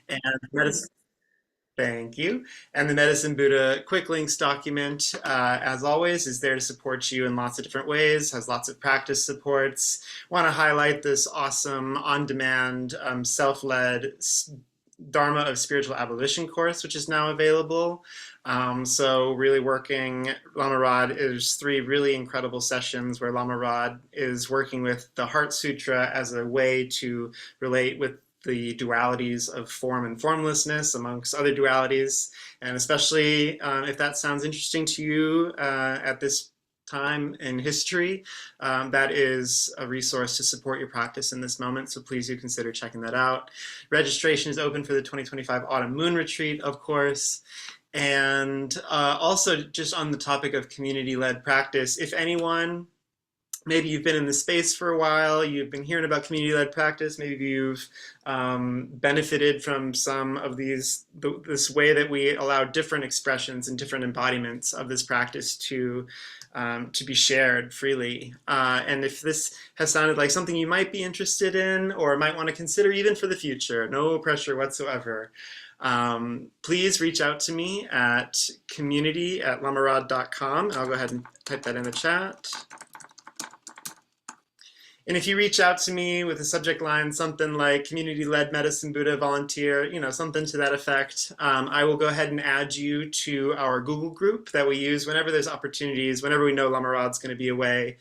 And medicine, thank you. And the Medicine Buddha quick links document, as always, is there to support you in lots of different ways, has lots of practice supports. Want to highlight this awesome on-demand, self-led Dharma of Spiritual Abolition course, which is now available. So really working, Lama Rod is three really incredible sessions where Lama Rod is working with the Heart Sutra as a way to relate with the dualities of form and formlessness amongst other dualities. And especially if that sounds interesting to you at this time in history, that is a resource to support your practice in this moment. So please do consider checking that out. Registration is open for the 2025 Autumn Moon Retreat, of course. And also, just on the topic of community-led practice, if anyone, maybe you've been in the space for a while, you've been hearing about community-led practice, maybe you've benefited from some of this way that we allow different expressions and different embodiments of this practice to be shared freely. And if this has sounded like something you might be interested in or might want to consider even for the future, no pressure whatsoever. Please reach out to me at community@lamarod.com. I'll go ahead and type that in the chat. And if you reach out to me with a subject line, something like community-led medicine Buddha volunteer, something to that effect, I will go ahead and add you to our Google group that we use whenever there's opportunities, whenever we know Lama Rod's going to be away.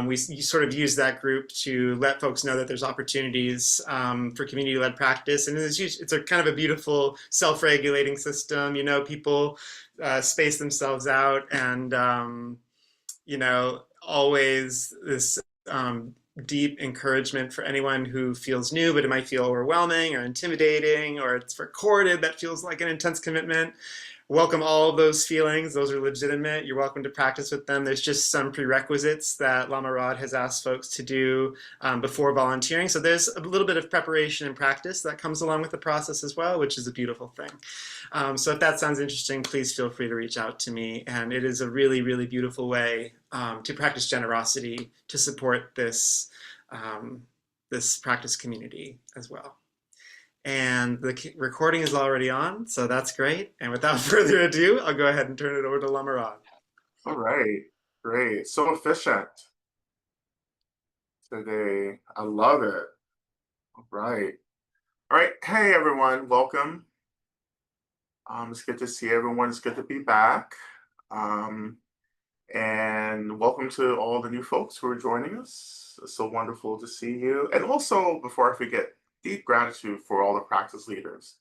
We sort of use that group to let folks know that there's opportunities for community-led practice. And it's a kind of a beautiful self-regulating system. People space themselves out and, always this deep encouragement for anyone who feels new, but it might feel overwhelming or intimidating, or it's recorded, that feels like an intense commitment. Welcome all of those feelings. Those are legitimate. You're welcome to practice with them. There's just some prerequisites that Lama Rod has asked folks to do before volunteering. So there's a little bit of preparation and practice that comes along with the process as well, which is a beautiful thing. So if that sounds interesting, please feel free to reach out to me. And it is a really, really beautiful way to practice generosity to support this, this practice community as well. And the recording is already on, so that's great. And without further ado, I'll go ahead and turn it over to Lama Rod. All right, great. So efficient today. I love it. All right. All right. Hey, everyone. Welcome. It's good to see everyone. It's good to be back. And welcome to all the new folks who are joining us. It's so wonderful to see you. And also, before I forget, deep gratitude for all the practice leaders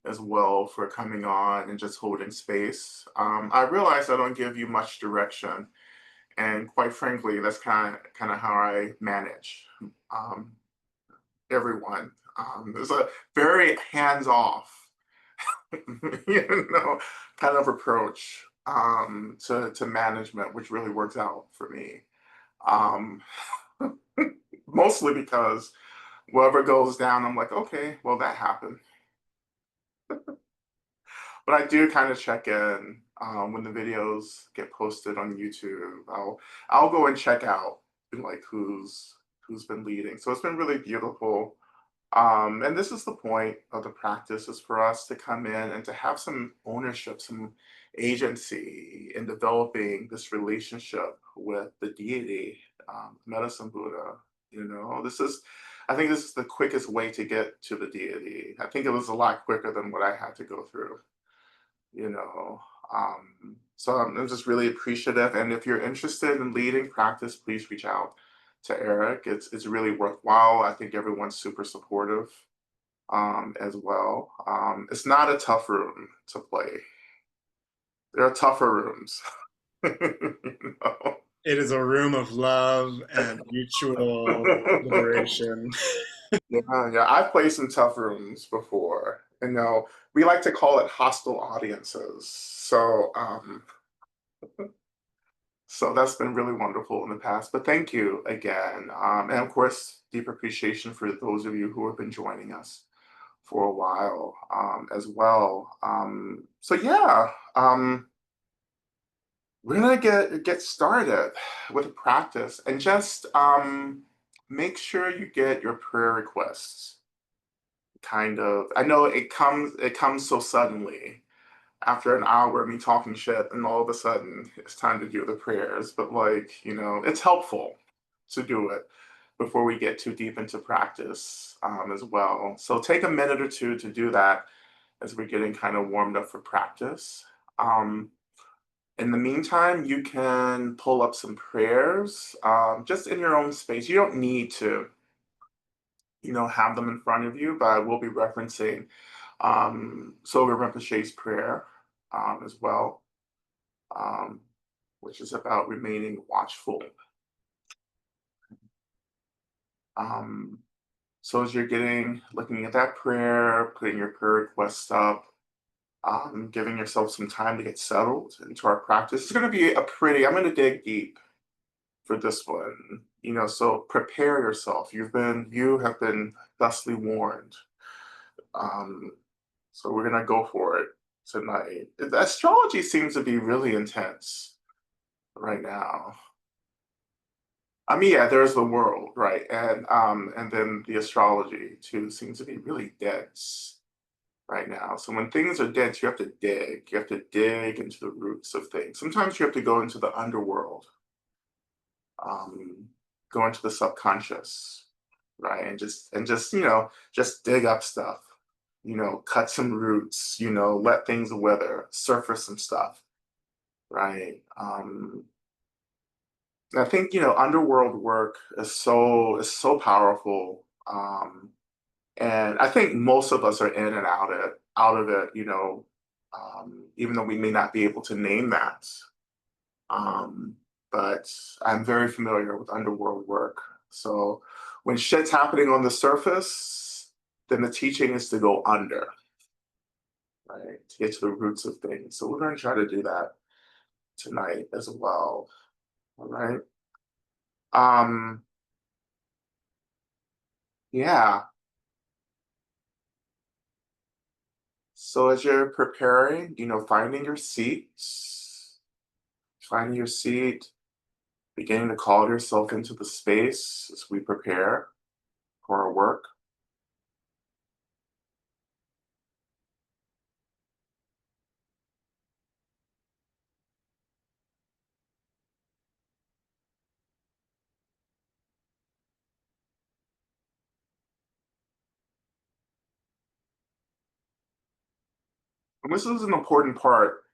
as well for coming on and just holding space. I realize I don't give you much direction, and quite frankly, that's kind of how I manage everyone. It's a very hands-off, kind of approach to management, which really works out for me. Mostly because whatever goes down, I'm like, okay, well, that happened. But I do kind of check in when the videos get posted on YouTube. I'll go and check out like who's been leading. So it's been really beautiful. And this is the point of the practice, is for us to come in and to have some ownership, some agency in developing this relationship with the deity, Medicine Buddha. I think this is the quickest way to get to the deity. I think it was a lot quicker than what I had to go through. So I'm just really appreciative. And if you're interested in leading practice, please reach out to Eric. It's really worthwhile. I think everyone's super supportive as well. It's not a tough room to play. There are tougher rooms. It is a room of love and mutual liberation. Yeah, I've played some tough rooms before. We like to call it hostile audiences. So that's been really wonderful in the past. But thank you again. And of course, deep appreciation for those of you who have been joining us for a while as well. So yeah, we're gonna get started with the practice, and just make sure you get your prayer requests kind of, I know it comes so suddenly after an hour of me talking shit, and all of a sudden it's time to do the prayers. But like, it's helpful to do it before we get too deep into practice as well. So take a minute or two to do that as we're getting kind of warmed up for practice. Um, in the meantime, you can pull up some prayers just in your own space. You don't need to, have them in front of you, but I will be referencing Soga Rinpoche's prayer as well, um, which is about remaining watchful. Um, so as you're looking at that prayer, putting your prayer requests up, giving yourself some time to get settled into our practice. It's going to be I'm going to dig deep for this one, so prepare yourself. You have been thusly warned. Um, so we're going to go for it tonight. The astrology seems to be really intense right now. I mean, yeah, there's the world, right? And then the astrology too seems to be really dense right now. So when things are dense, you have to dig. You have to dig into the roots of things. Sometimes you have to go into the underworld, um, go into the subconscious, right? And just dig up stuff. Cut some roots. Let things wither, surface some stuff, right? I think underworld work is so powerful. And I think most of us are in and out of it, even though we may not be able to name that. Um, but I'm very familiar with underworld work. So when shit's happening on the surface, then the teaching is to go under, right? To get to the roots of things. So we're going to try to do that tonight as well. All right. Um, yeah. So as you're preparing, finding your seat, beginning to call yourself into the space as we prepare for our work. And this is an important part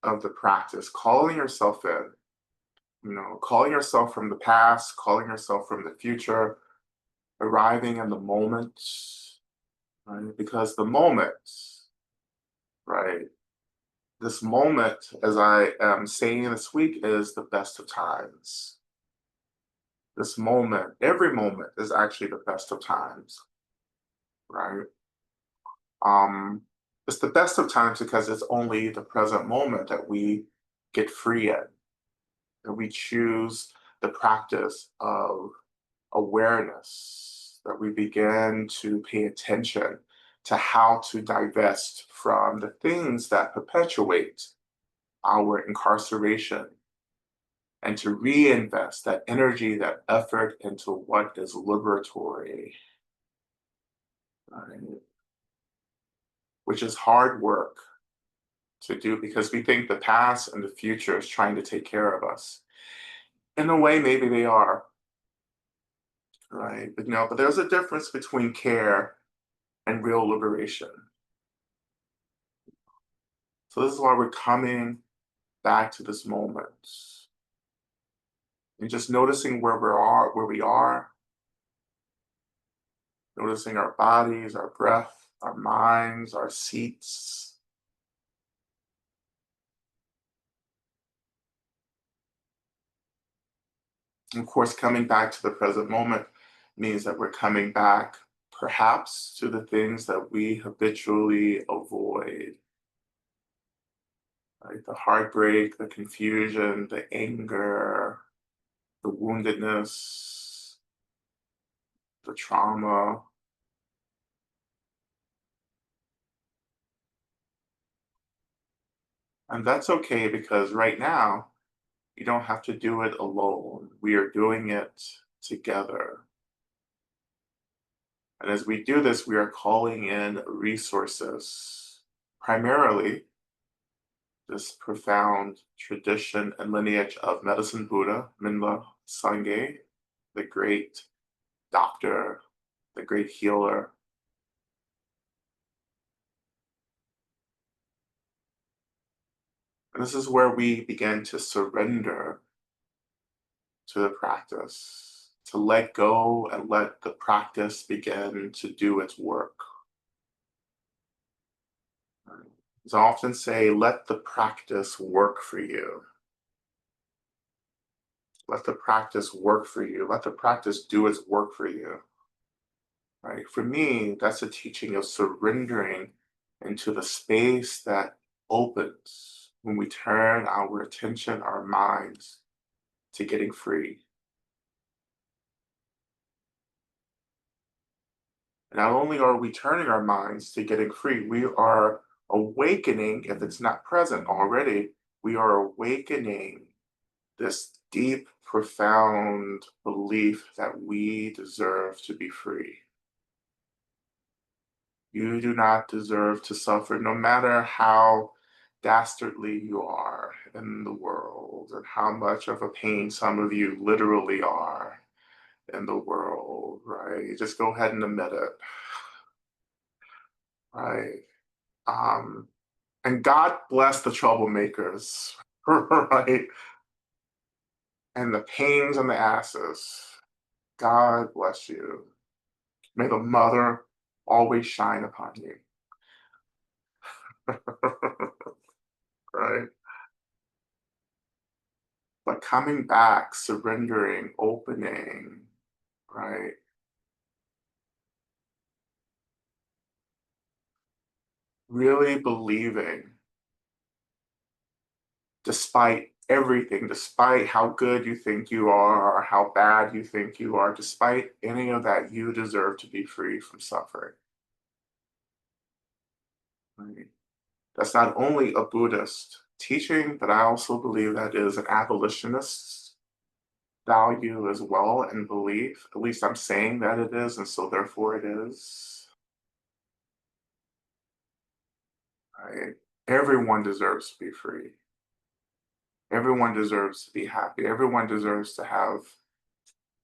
of the practice, calling yourself in, calling yourself from the past, calling yourself from the future, arriving in the moment, right? Because the moment, right? This moment, as I am saying this week, is the best of times. This moment, every moment is actually the best of times, right? Um, it's the best of times because it's only the present moment that we get free in, that we choose the practice of awareness, that we begin to pay attention to how to divest from the things that perpetuate our incarceration and to reinvest that energy, that effort into what is liberatory, right? Which is hard work to do because we think the past and the future is trying to take care of us. In a way, maybe they are, right? But there's a difference between care and real liberation. So this is why we're coming back to this moment and just noticing where we are, noticing our bodies, our breath, our minds, our seats. And of course, coming back to the present moment means that we're coming back perhaps to the things that we habitually avoid, right? The heartbreak, the confusion, the anger, the woundedness, the trauma. And that's okay because right now, you don't have to do it alone. We are doing it together. And as we do this, we are calling in resources, primarily this profound tradition and lineage of medicine Buddha, Minla Sangye, the great doctor, the great healer. And this is where we begin to surrender to the practice, to let go and let the practice begin to do its work. As I often say, let the practice work for you. Let the practice work for you. Let the practice do its work for you. Right? For me, that's a teaching of surrendering into the space that opens when we turn our attention, our minds to getting free. Not only are we turning our minds to getting free, we are awakening, if it's not present already, we are awakening this deep, profound belief that we deserve to be free. You do not deserve to suffer, no matter how dastardly you are in the world and how much of a pain some of you literally are in the world, right? Just go ahead and admit it, right? Um, and God bless the troublemakers, right? And the pains and the asses. God bless you. May the mother always shine upon you. Right? But coming back, surrendering, opening, right? Really believing, despite everything, despite how good you think you are or how bad you think you are, despite any of that, you deserve to be free from suffering. Right? That's not only a Buddhist teaching, but I also believe that is an abolitionist value as well and belief. At least I'm saying that it is, and so therefore it is. Right? Everyone deserves to be free. Everyone deserves to be happy. Everyone deserves to have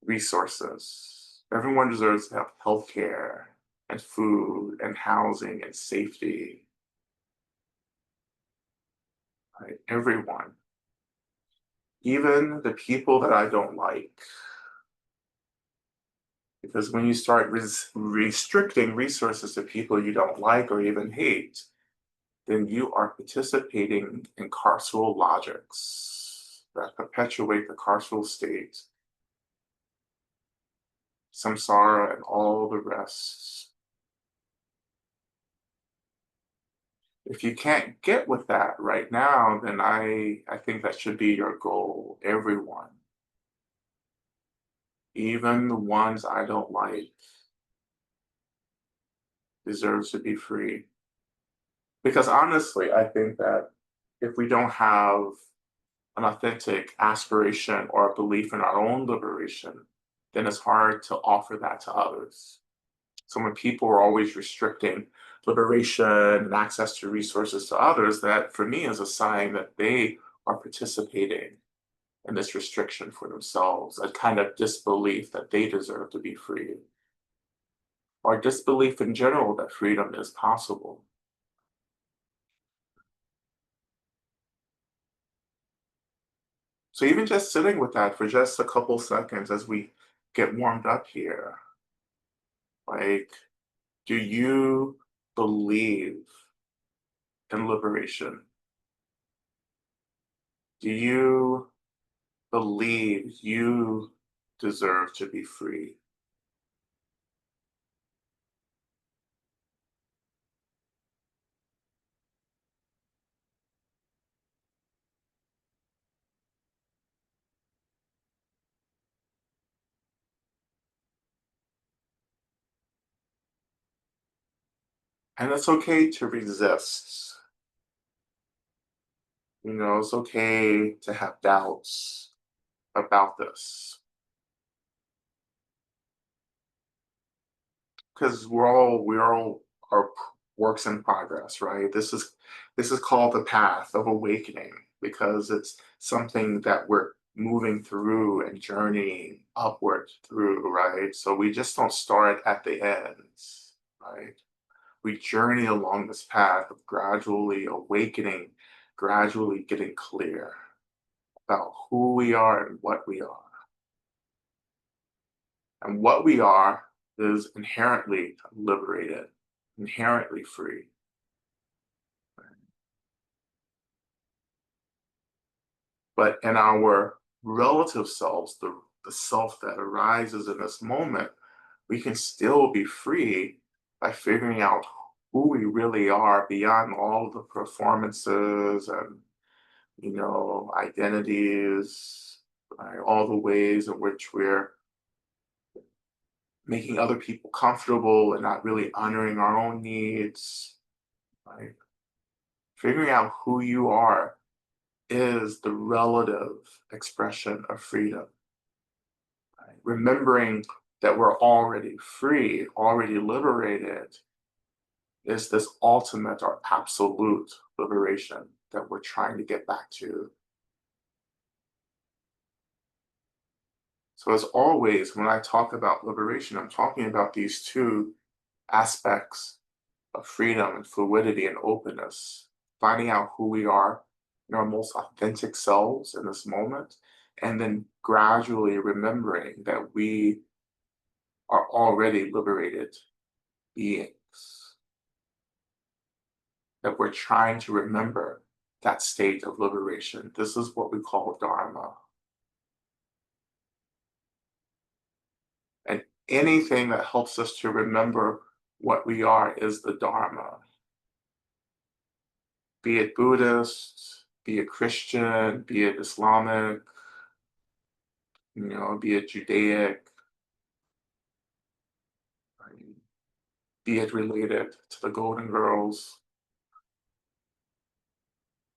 resources. Everyone deserves to have healthcare and food and housing and safety. Right? Everyone. Even the people that I don't like. Because when you start restricting resources to people you don't like or even hate, then you are participating in carceral logics that perpetuate the carceral state, samsara, and all the rest. If you can't get with that right now, then I think that should be your goal. Everyone, even the ones I don't like, deserves to be free. Because honestly, I think that if we don't have an authentic aspiration or a belief in our own liberation, then it's hard to offer that to others. So when people are always restricting liberation and access to resources to others, that for me is a sign that they are participating in this restriction for themselves, a kind of disbelief that they deserve to be free, or disbelief in general that freedom is possible. So even just sitting with that for just a couple seconds as we get warmed up here, like, do you believe in liberation? Do you believe you deserve to be free? And it's okay to resist. You know, it's okay to have doubts about this. because we're all our works in progress, right? This is called the path of awakening because it's something that we're moving through and journeying upward through, right? So we just don't start at the ends, right? We journey along this path of gradually awakening, gradually getting clear about who we are and what we are. And what we are is inherently liberated, inherently free. But in our relative selves, the self that arises in this moment, we can still be free by figuring out who we really are beyond all of the performances and identities, right? All the ways in which we're making other people comfortable and not really honoring our own needs, right? Figuring out who you are is the relative expression of freedom. Right? Remembering that we're already free, already liberated, is this ultimate or absolute liberation that we're trying to get back to. So, as always, when I talk about liberation, I'm talking about these two aspects of freedom and fluidity and openness, finding out who we are in our most authentic selves in this moment, and then gradually remembering that we are already liberated beings, that we're trying to remember that state of liberation. This is what we call Dharma. And anything that helps us to remember what we are is the Dharma. Be it Buddhist, be it Christian, be it Islamic, be it Judaic, right? Be it related to the Golden Girls.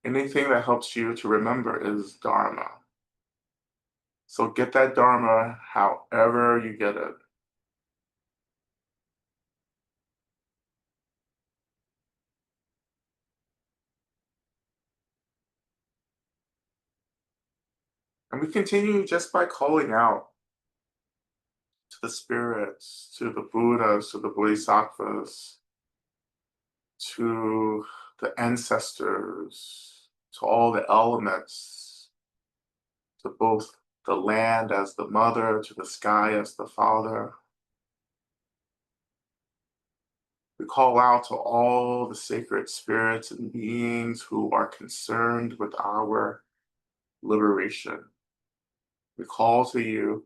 Anything that helps you to remember is Dharma. So get that Dharma however you get it. And we continue just by calling out to the spirits, to the Buddhas, to the Bodhisattvas, to the ancestors, to all the elements, to both the land as the mother, to the sky as the father. We call out to all the sacred spirits and beings who are concerned with our liberation. We call to you,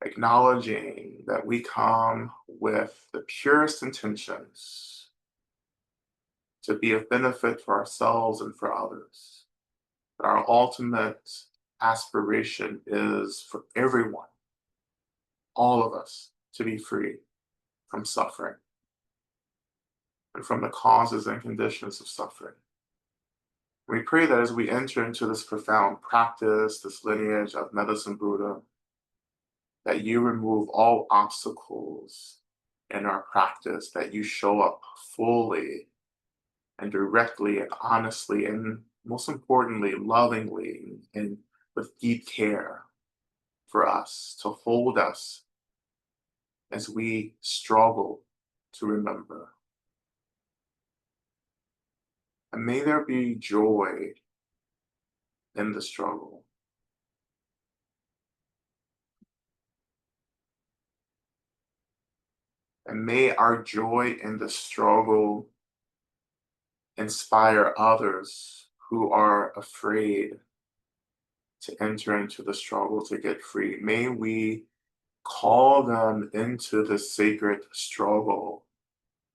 acknowledging that we come with the purest intentions to be of benefit for ourselves and for others. But our ultimate aspiration is for everyone, all of us, to be free from suffering and from the causes and conditions of suffering. We pray that as we enter into this profound practice, this lineage of medicine Buddha, that you remove all obstacles in our practice, that you show up fully and directly and honestly and most importantly, lovingly and with deep care for us, to hold us as we struggle to remember. And may there be joy in the struggle. And may our joy in the struggle inspire others who are afraid to enter into the struggle to get free. May we call them into the sacred struggle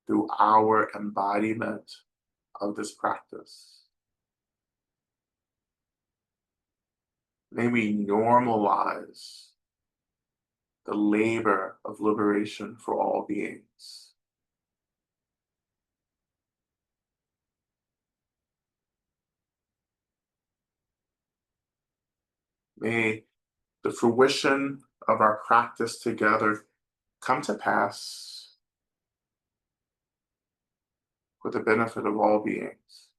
through our embodiment of this practice. May we normalize the labor of liberation for all beings. May the fruition of our practice together come to pass for the benefit of all beings.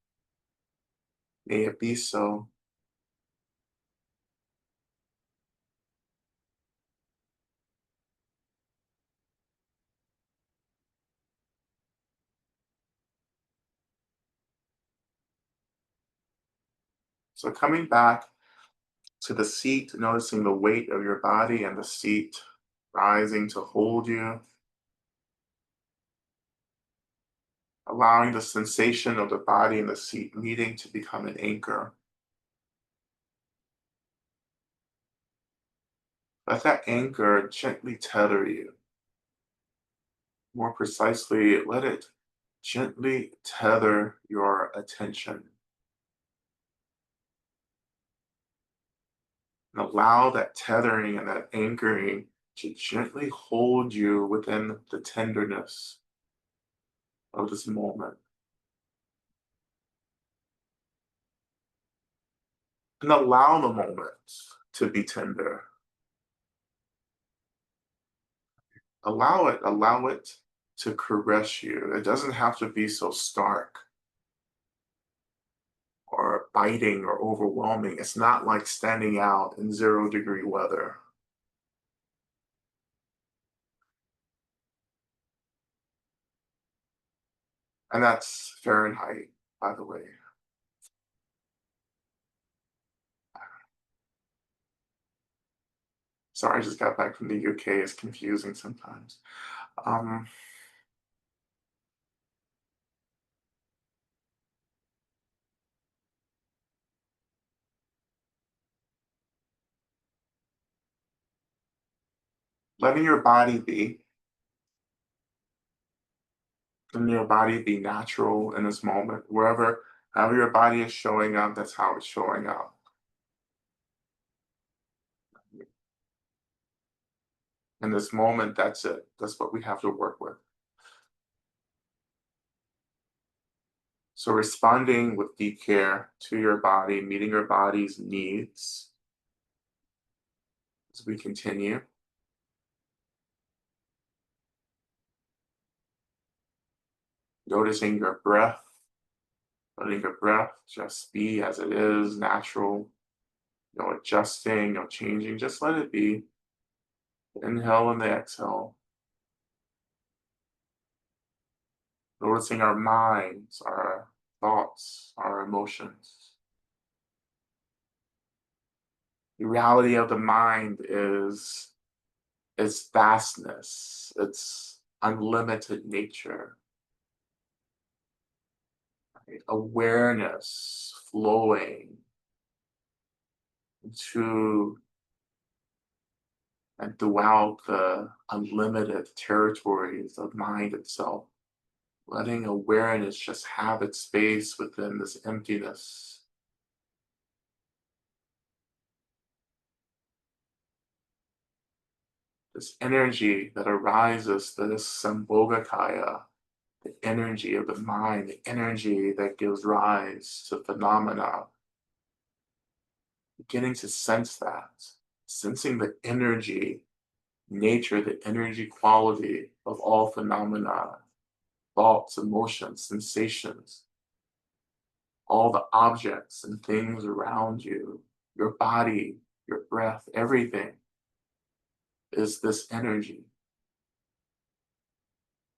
May it be so. So coming back to the seat, noticing the weight of your body and the seat rising to hold you, allowing the sensation of the body and the seat meeting to become an anchor. Let that anchor gently tether you. More precisely, let it gently tether your attention and allow that tethering and that anchoring to gently hold you within the tenderness of this moment. And allow the moment to be tender. Allow it to caress you. It doesn't have to be so stark or biting or overwhelming. It's not like standing out in 0-degree weather. And that's Fahrenheit, by the way. Sorry, I just got back from the UK. It's confusing sometimes. Um, Letting your body be, letting your body be natural in this moment. However your body is showing up, that's how it's showing up. In this moment, that's it. That's what we have to work with. So responding with deep care to your body, meeting your body's needs as we continue. Noticing your breath, letting your breath just be as it is, natural, no adjusting, no changing, just let it be. Inhale and the exhale. Noticing our minds, our thoughts, our emotions. The reality of the mind is its vastness, its unlimited nature, right? Awareness flowing into and throughout the unlimited territories of mind itself, letting awareness just have its space within this emptiness. This energy that arises, this Sambhogakaya, the energy of the mind, the energy that gives rise to phenomena, beginning to sense that, sensing the energy, nature, the energy quality of all phenomena, thoughts, emotions, sensations, all the objects and things around you, your body, your breath, everything is this energy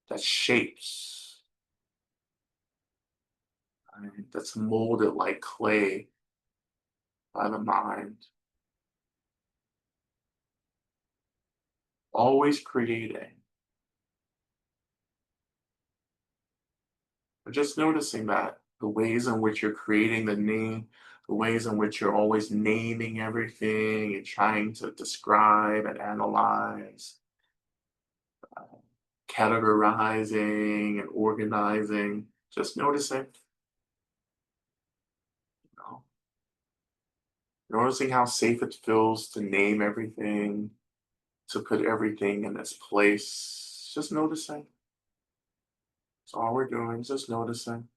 that shapes, right? That's molded like clay by the mind, always creating. But just noticing that the ways in which you're creating the ways in which you're always naming everything and trying to describe and analyze, categorizing and organizing, just noticing, you know, noticing how safe it feels to name everything, to put everything in its place. Just noticing. That's all we're doing, just noticing.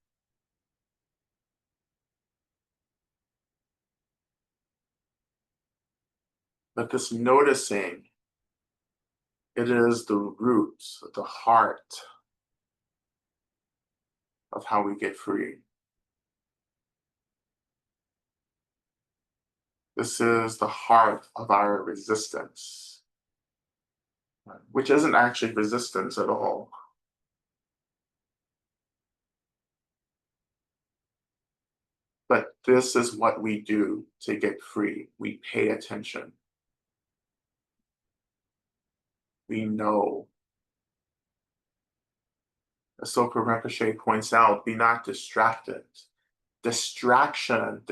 But this noticing, it is the root, the heart of how we get free. This is the heart of our resistance, which isn't actually resistance at all. But this is what we do to get free. We pay attention. We know. As Soka Rinpoche points out, be not distracted. Distraction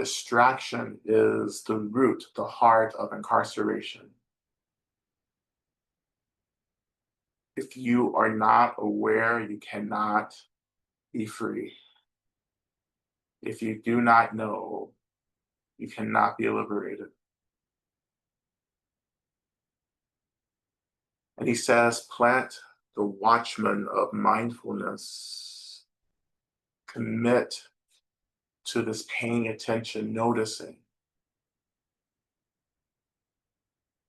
is the root, the heart of incarceration. If you are not aware, you cannot be free. If you do not know, you cannot be liberated. And he says, plant the watchman of mindfulness. Commit to this paying attention, noticing.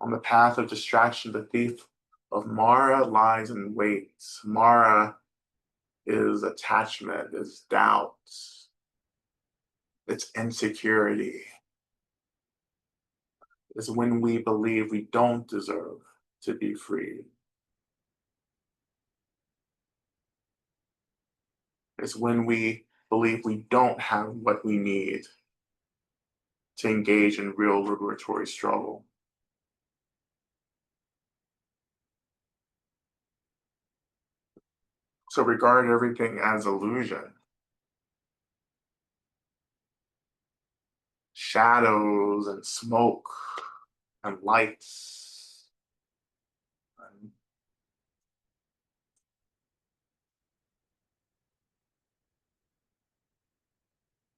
On the path of distraction, the thief of Mara lies in wait. Mara is attachment, is doubt, it's insecurity. It's when we believe we don't deserve to be free. It's when we believe we don't have what we need to engage in real liberatory struggle. So regard everything as illusion. Shadows and smoke and lights. And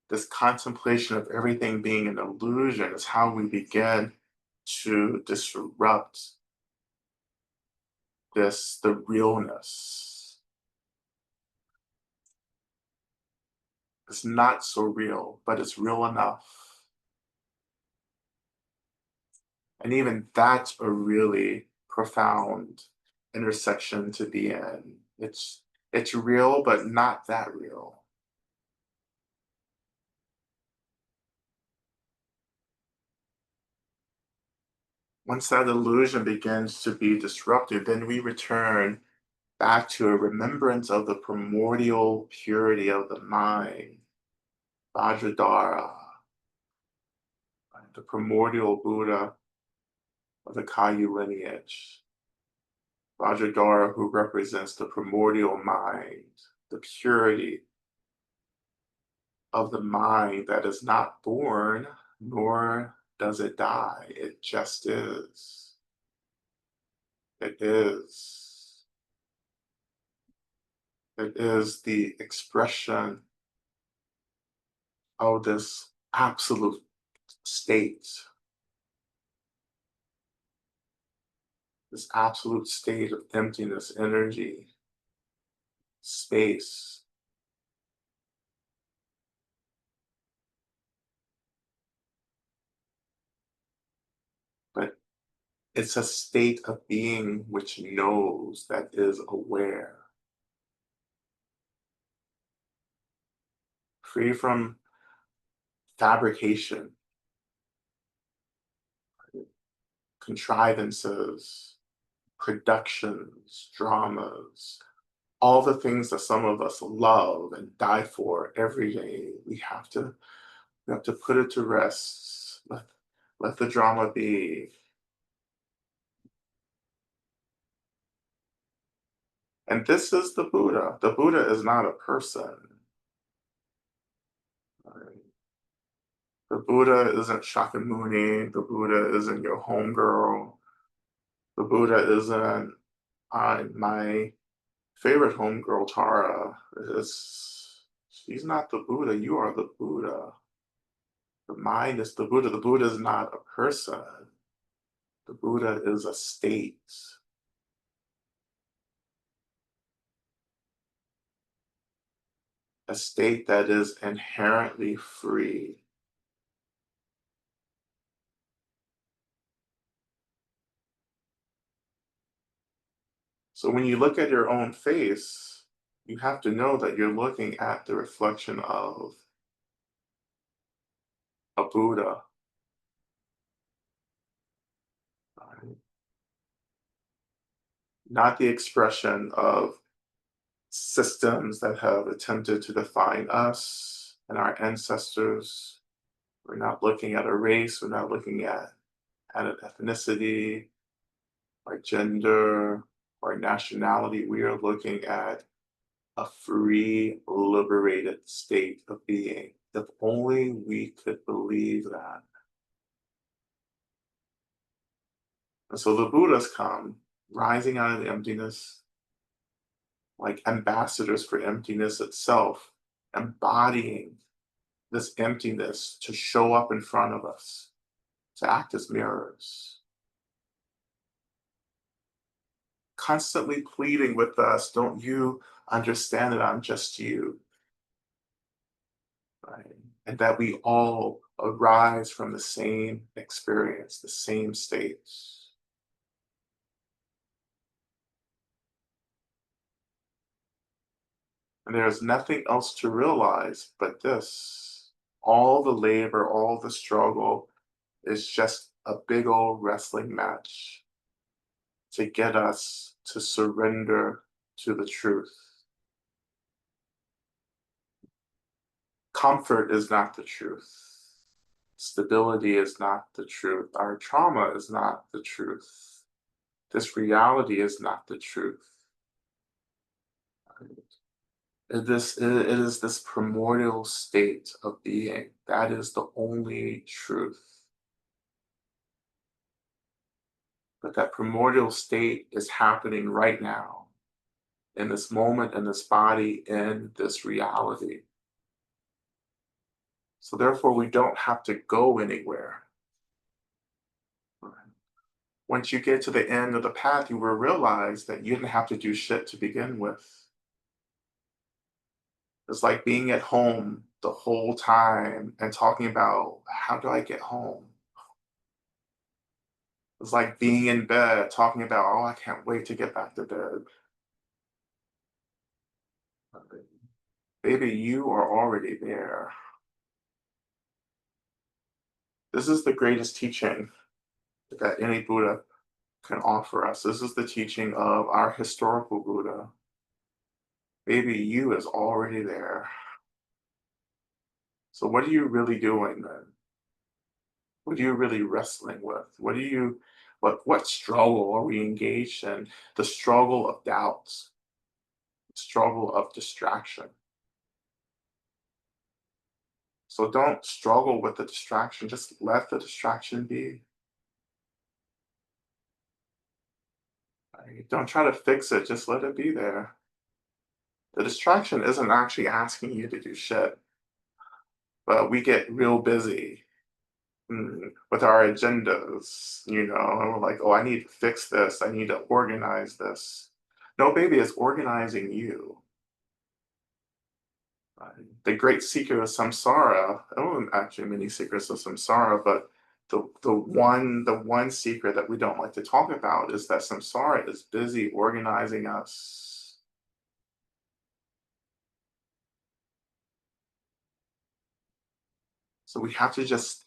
this contemplation of everything being an illusion is how we begin to disrupt the realness. It's not so real, but it's real enough. And even that's a really profound intersection to be in. It's real, but not that real. Once that illusion begins to be disrupted, then we return back to a remembrance of the primordial purity of the mind, Vajradhara, the primordial Buddha of the Kayu lineage. Vajradhara, who represents the primordial mind, the purity of the mind that is not born, nor does it die. It just is. It is. It is the expression of this absolute state, this absolute state of emptiness, energy, space. But it's a state of being which knows, that is aware, free from fabrication, contrivances, productions, dramas, all the things that some of us love and die for every day. We have to put it to rest. Let the drama be. And this is the Buddha. The Buddha is not a person. Right? The Buddha isn't Shakyamuni. The Buddha isn't your homegirl. The Buddha isn't my favorite homegirl, Tara. She's not the Buddha. You are the Buddha. The mind is the Buddha. The Buddha is not a person. The Buddha is a state. A state that is inherently free. So when you look at your own face, You have to know that you're looking at the reflection of a Buddha, right? Not the expression of systems that have attempted to define us and our ancestors. We're not looking at a race, we're not looking at an ethnicity, or gender, or nationality. We are looking at a free, liberated state of being. If only we could believe that. And so the Buddhas come rising out of the emptiness, like ambassadors for emptiness itself, embodying this emptiness to show up in front of us, to act as mirrors, constantly pleading with us, don't you understand that I'm just you, right? And that we all arise from the same experience, the same states. And there's nothing else to realize but this. All the labor, all the struggle is just a big old wrestling match to get us to surrender to the truth. Comfort is not the truth. Stability is not the truth. Our trauma is not the truth. This reality is not the truth. It is this primordial state of being. That is the only truth. But that primordial state is happening right now, in this moment, in this body, in this reality. So therefore, we don't have to go anywhere. Right? Once you get to the end of the path, you will realize that you didn't have to do shit to begin with. It's like being at home the whole time and talking about how do I get home? It's like being in bed talking about, oh, I can't wait to get back to bed. Baby, you are already there. This is the greatest teaching that any Buddha can offer us. This is the teaching of our historical Buddha. Baby, you is already there. So what are you really doing then? What are you really wrestling with? What struggle are we engaged in? The struggle of doubts, the struggle of distraction. So don't struggle with the distraction, just let the distraction be. Right? Don't try to fix it, just let it be there. The distraction isn't actually asking you to do shit, but we get real busy with our agendas, and we're like, oh, I need to fix this, I need to organize this. No, baby, it's organizing you. The great seeker of samsara, there weren't actually many seekers of samsara, but the one secret that we don't like to talk about is that samsara is busy organizing us. So we have to just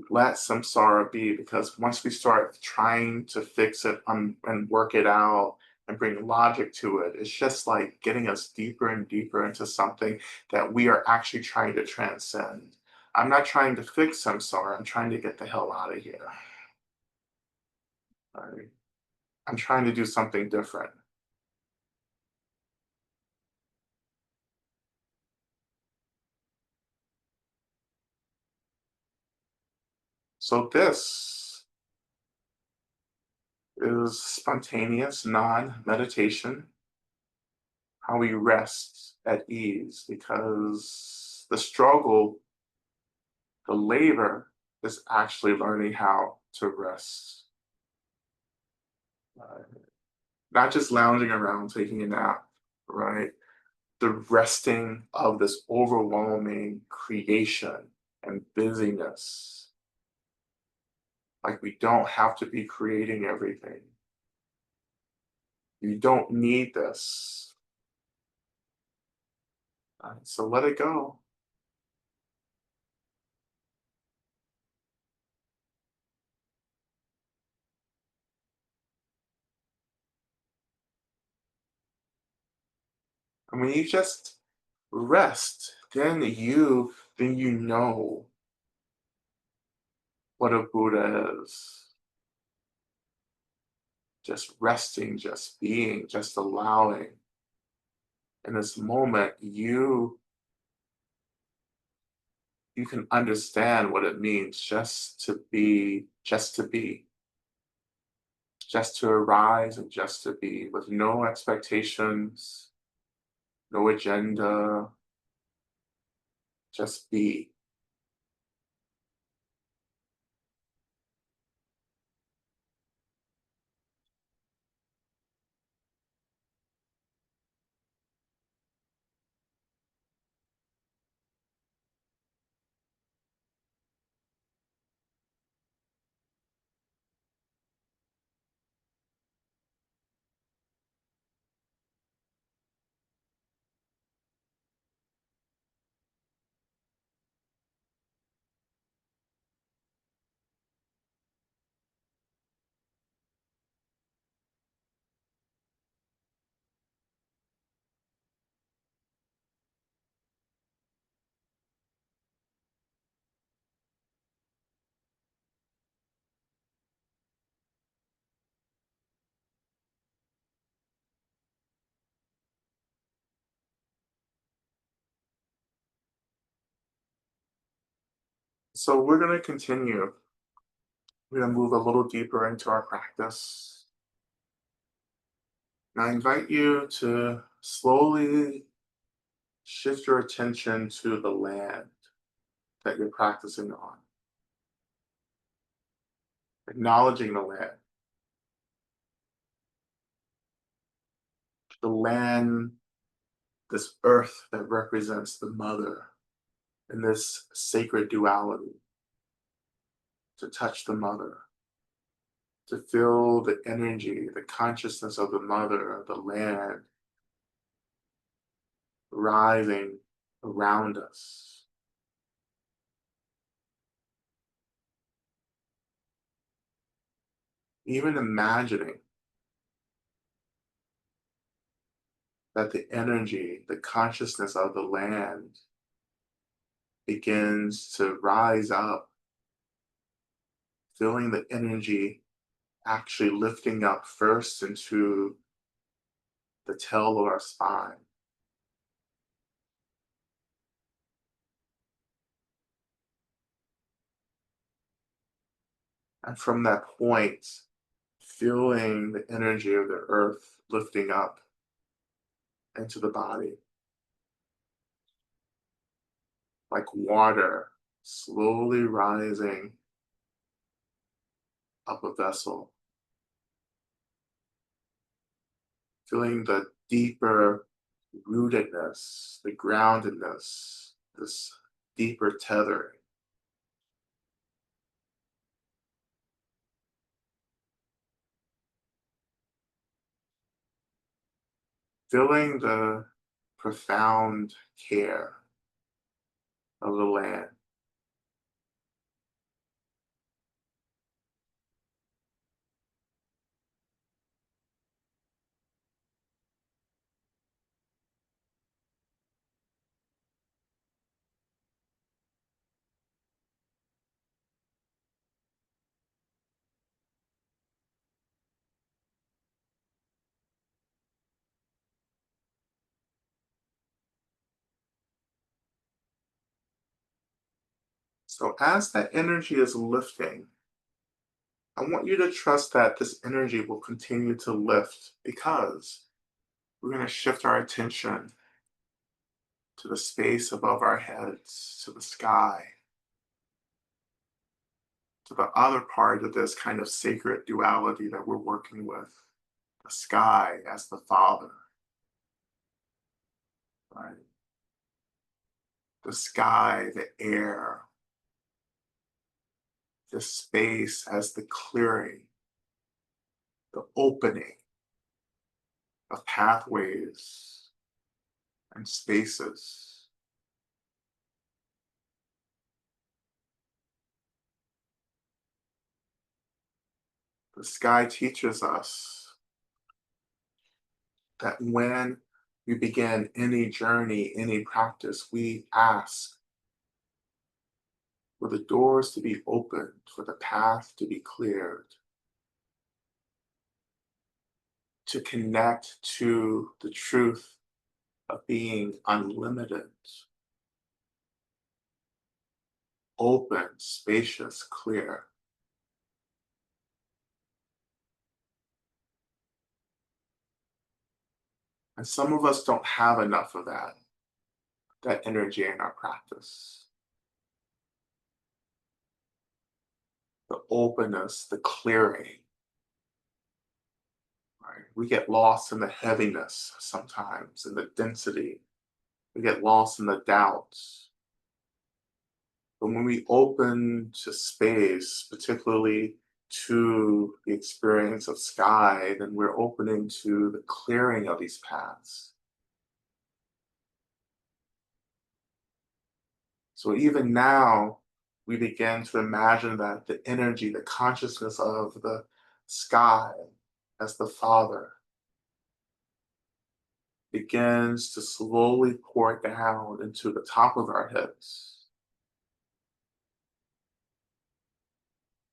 let samsara be, because once we start trying to fix it and work it out and bring logic to it, it's just like getting us deeper and deeper into something that we are actually trying to transcend. I'm not trying to fix samsara, I'm trying to get the hell out of here. Right? I'm trying to do something different. So this is spontaneous non-meditation, how we rest at ease, because the struggle, the labor is actually learning how to rest. Uh, Not just lounging around taking a nap, right? The resting of this overwhelming creation and busyness. Like we don't have to be creating everything. You don't need this. So let it go. And when you just rest, then you know what a Buddha is. Just resting, just being, just allowing. In this moment, you can understand what it means just to be, just to arise and just to be with no expectations, no agenda, just be. So we're going to continue. We're going to move a little deeper into our practice. And I invite you to slowly shift your attention to the land that you're practicing on, acknowledging the land, this earth that represents the mother in this sacred duality, to touch the mother, to feel the energy, the consciousness of the mother, the land rising around us. Even imagining that the energy, the consciousness of the land begins to rise up, feeling the energy actually lifting up first into the tail of our spine. And from that point, feeling the energy of the earth lifting up into the body, like water slowly rising up a vessel, feeling the deeper rootedness, the groundedness, this deeper tethering. Feeling the profound care of the land. So as that energy is lifting, I want you to trust that this energy will continue to lift because we're going to shift our attention to the space above our heads, to the sky, to the other part of this kind of sacred duality that we're working with. The sky as the father, right? The sky, the air, the space as the clearing, the opening of pathways and spaces. The sky teaches us that when we begin any journey, any practice, we ask for the doors to be opened, for the path to be cleared, to connect to the truth of being unlimited, open, spacious, clear. And some of us don't have enough of that energy in our practice. The openness, the clearing, right? We get lost in the heaviness sometimes, in the density. We get lost in the doubts. But when we open to space, particularly to the experience of sky, then we're opening to the clearing of these paths. So even now, we begin to imagine that the energy, the consciousness of the sky as the Father begins to slowly pour down into the top of our heads,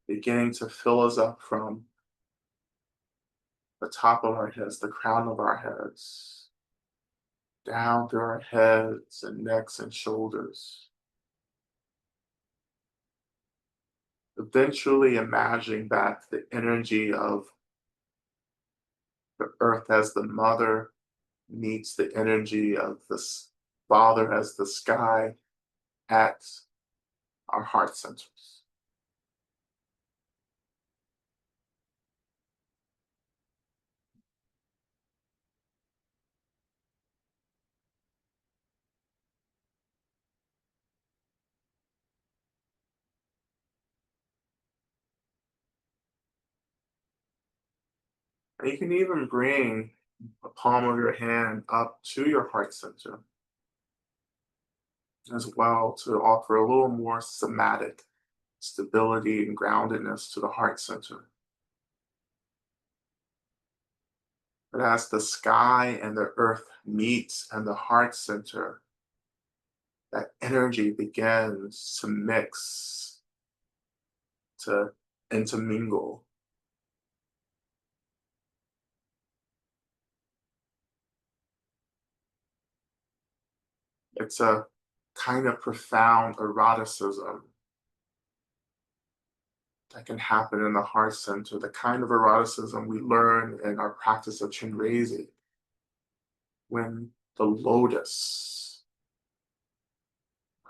beginning to fill us up from the top of our heads, the crown of our heads, down through our heads and necks and shoulders. Eventually imagining that the energy of the earth as the mother meets the energy of the Father as the sky at our heart centers. And you can even bring the palm of your hand up to your heart center as well to offer a little more somatic stability and groundedness to the heart center. But as the sky and the earth meets and the heart center, that energy begins to mix, to intermingle. It's a kind of profound eroticism that can happen in the heart center, the kind of eroticism we learn in our practice of Chenrezig, when the lotus,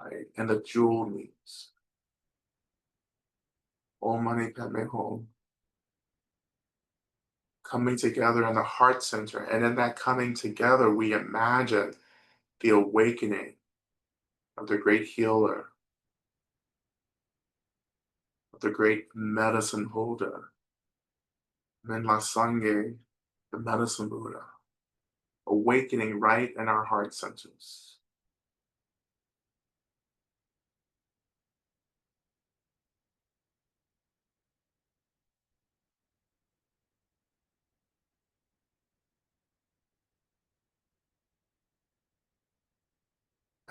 right, and the jewel meets. Om Mani Padme Hum, coming together in the heart center. And in that coming together, we imagine the awakening of the great healer, of the great medicine holder, Minla Sangye, the medicine Buddha, awakening right in our heart centers.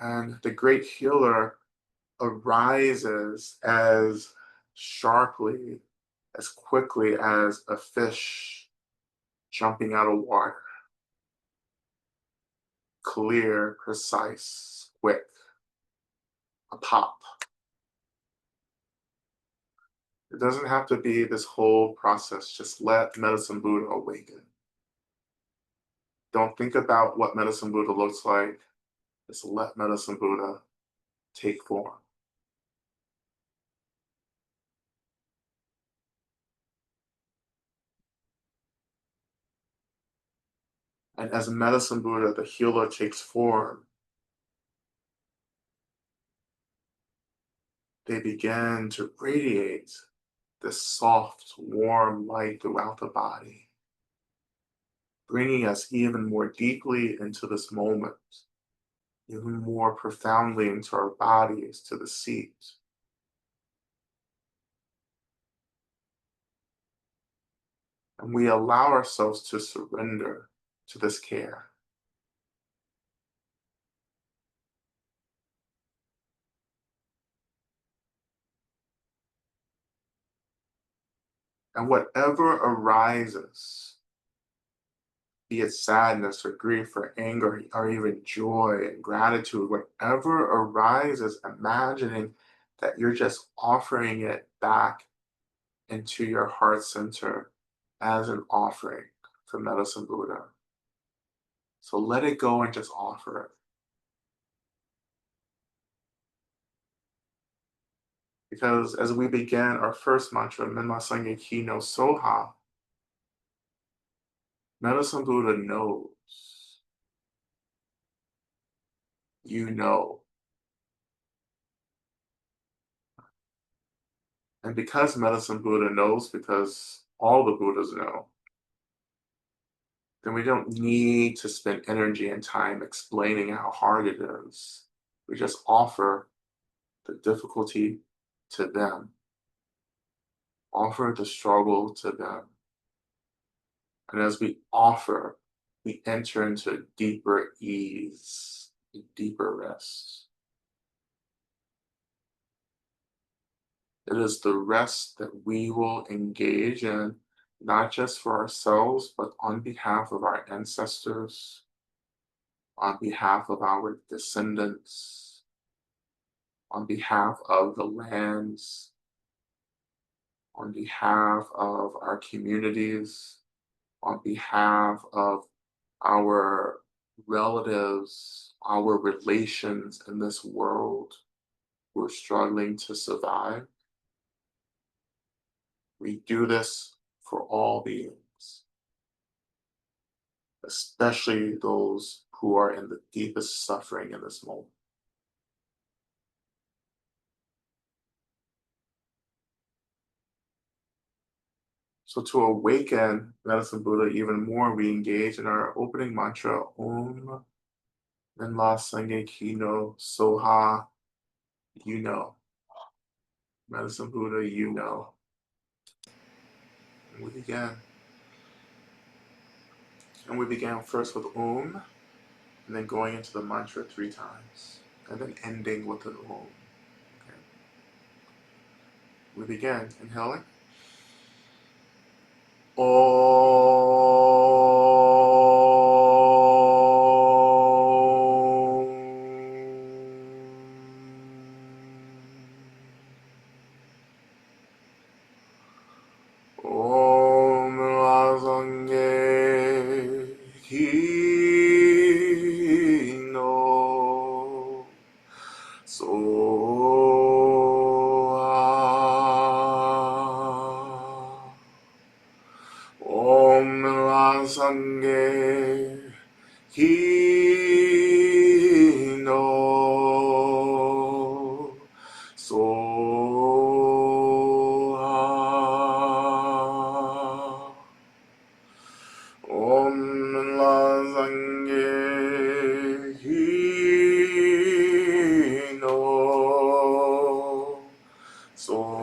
And the great healer arises as sharply, as quickly as a fish jumping out of water. Clear, precise, quick, a pop. It doesn't have to be this whole process. Just let Medicine Buddha awaken. Don't think about what Medicine Buddha looks like. Just let Medicine Buddha take form. And as Medicine Buddha, the healer, takes form, they begin to radiate this soft, warm light throughout the body, bringing us even more deeply into this moment, even more profoundly into our bodies, to the seat. And we allow ourselves to surrender to this care. And whatever arises, be it sadness or grief or anger or even joy and gratitude, whatever arises, imagining that you're just offering it back into your heart center as an offering to Medicine Buddha. So let it go and just offer it. Because as we begin our first mantra, Minma Sangye Ki no Soha, Medicine Buddha knows. You know. And because Medicine Buddha knows, because all the Buddhas know, then we don't need to spend energy and time explaining how hard it is. We just offer the difficulty to them, offer the struggle to them. And as we offer, we enter into deeper ease, deeper rest. It is the rest that we will engage in, not just for ourselves, but on behalf of our ancestors, on behalf of our descendants, on behalf of the lands, on behalf of our communities, on behalf of our relatives, our relations in this world who are struggling to survive. We do this for all beings, especially those who are in the deepest suffering in this moment. So to awaken Medicine Buddha even more, we engage in our opening mantra, Om Minla Sangye Ki no Soha, you know. Medicine Buddha, you know. And we began. And we began first with Om, and then going into the mantra 3 times, and then ending with an Om. Okay. We begin inhaling. Om Razange Ki no Soa. Om Razange Ki no Soa. Om Razange Ki no Soa.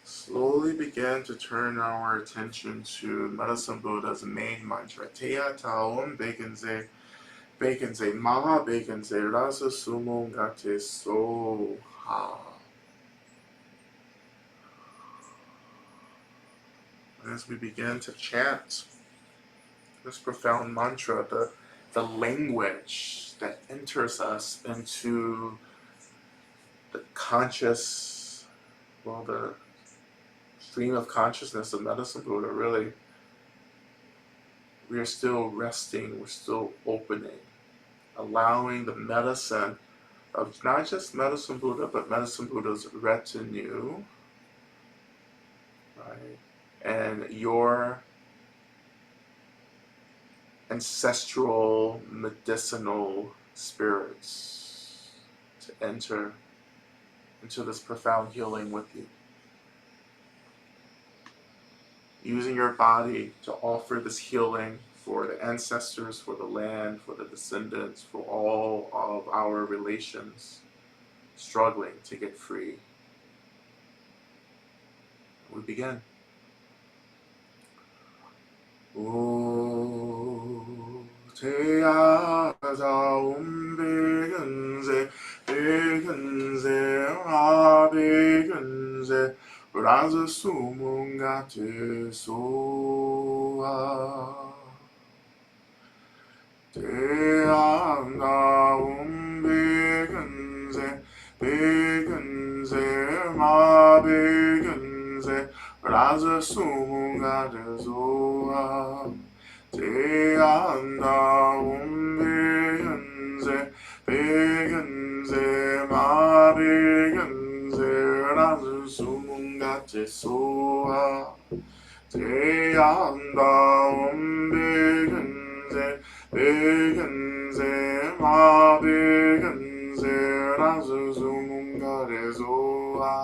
Slowly begin to turn our attention to Medicine Buddha's main mantra. Teya Taom Bekenze Maha Bekenze Rasa Sumo Gate Soha. As we begin to chant this profound mantra, the language that enters us into the conscious, well, the stream of consciousness of Medicine Buddha, really, we are still resting, we're still opening, allowing the medicine of not just Medicine Buddha, but Medicine Buddha's retinue, right? And your ancestral medicinal spirits to enter into this profound healing with you. Using your body to offer this healing for the ancestors, for the land, for the descendants, for all of our relations struggling to get free. We begin. O teaza umbegenze, begenze, begenze, raza sumunga te soa. Teana umbegenze, begenze, begenze, raza sumunga te soa. Teana umbegenze, begenze, begenze, raza sumunga te soa. Teana umbegenze, begenze, begenze, raza sumunga te soa.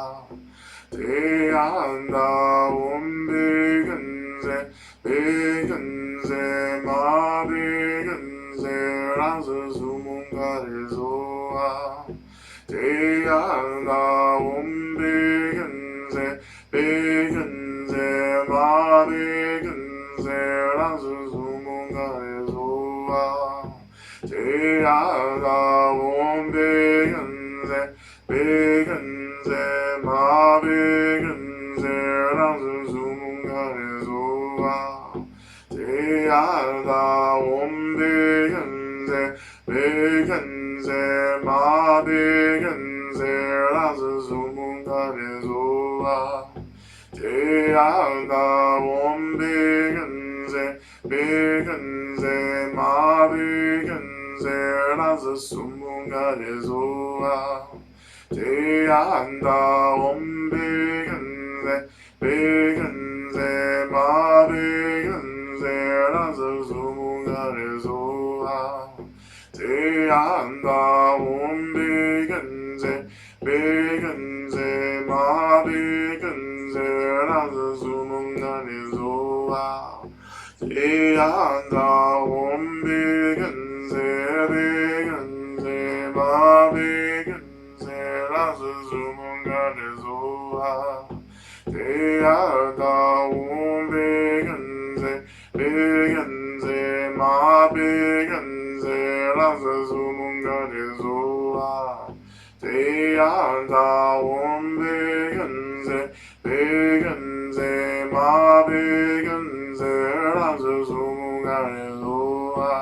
Teana umbegenze, begenze, begenze, raza sumunga te soa. Teana umbegenze, begenze, begenze, raza sumunga te soa. Teana umbegenze, begenze, begenze, raza sumunga te soa. Teana umbegenze, begenze, begenze, raza sumunga te soa. Teana umbegenze, begenze, begenze, raza sumunga te soa. Teana umbegenze, begenze, begenze, raza sumunga te soa. Teana umbegenze, begenze, begenze, raza sumunga te soa. Teana umbegenze, begenze, begenze, raza sumunga te soa. Teana umbegenze, begenze, begenze, raza sumunga te soa. Teana umbegenze, begenze, begenze, raza sumunga te soa.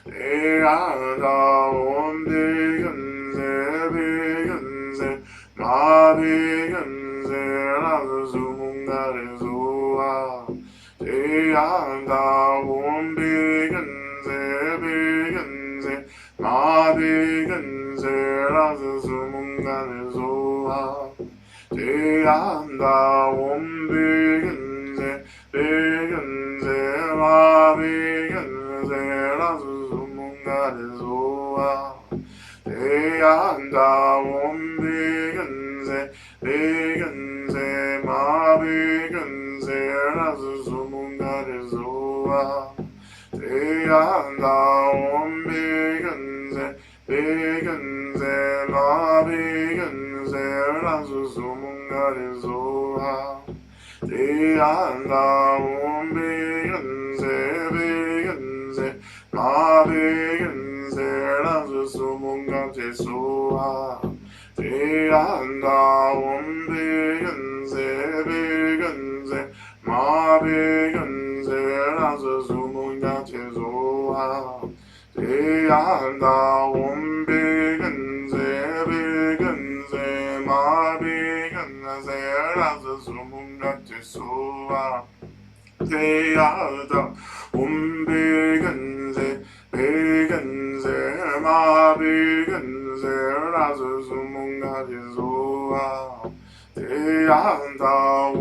Teana umbegenze, begenze, begenze, raza sumunga te soa. Teana umbegenze, begenze, begenze, raza sumunga te soa. Teana umbegenze, begenze, begenze, raza sumunga te soa. Teana umbegenze, begenze, begenze, raza sumunga te soa. Teana umbegenze, begenze, begenze, raza sumunga te soa. Teana umbegenze, begenze, begenze, raza sumunga te soa. Teana umbegenze, begenze, begenze, raza sumunga te soa. Teana umbegenze, begenze, begenze, raza sumunga te soa. Teana umbegenze, begenze, begenze, raza sumunga te soa. Teana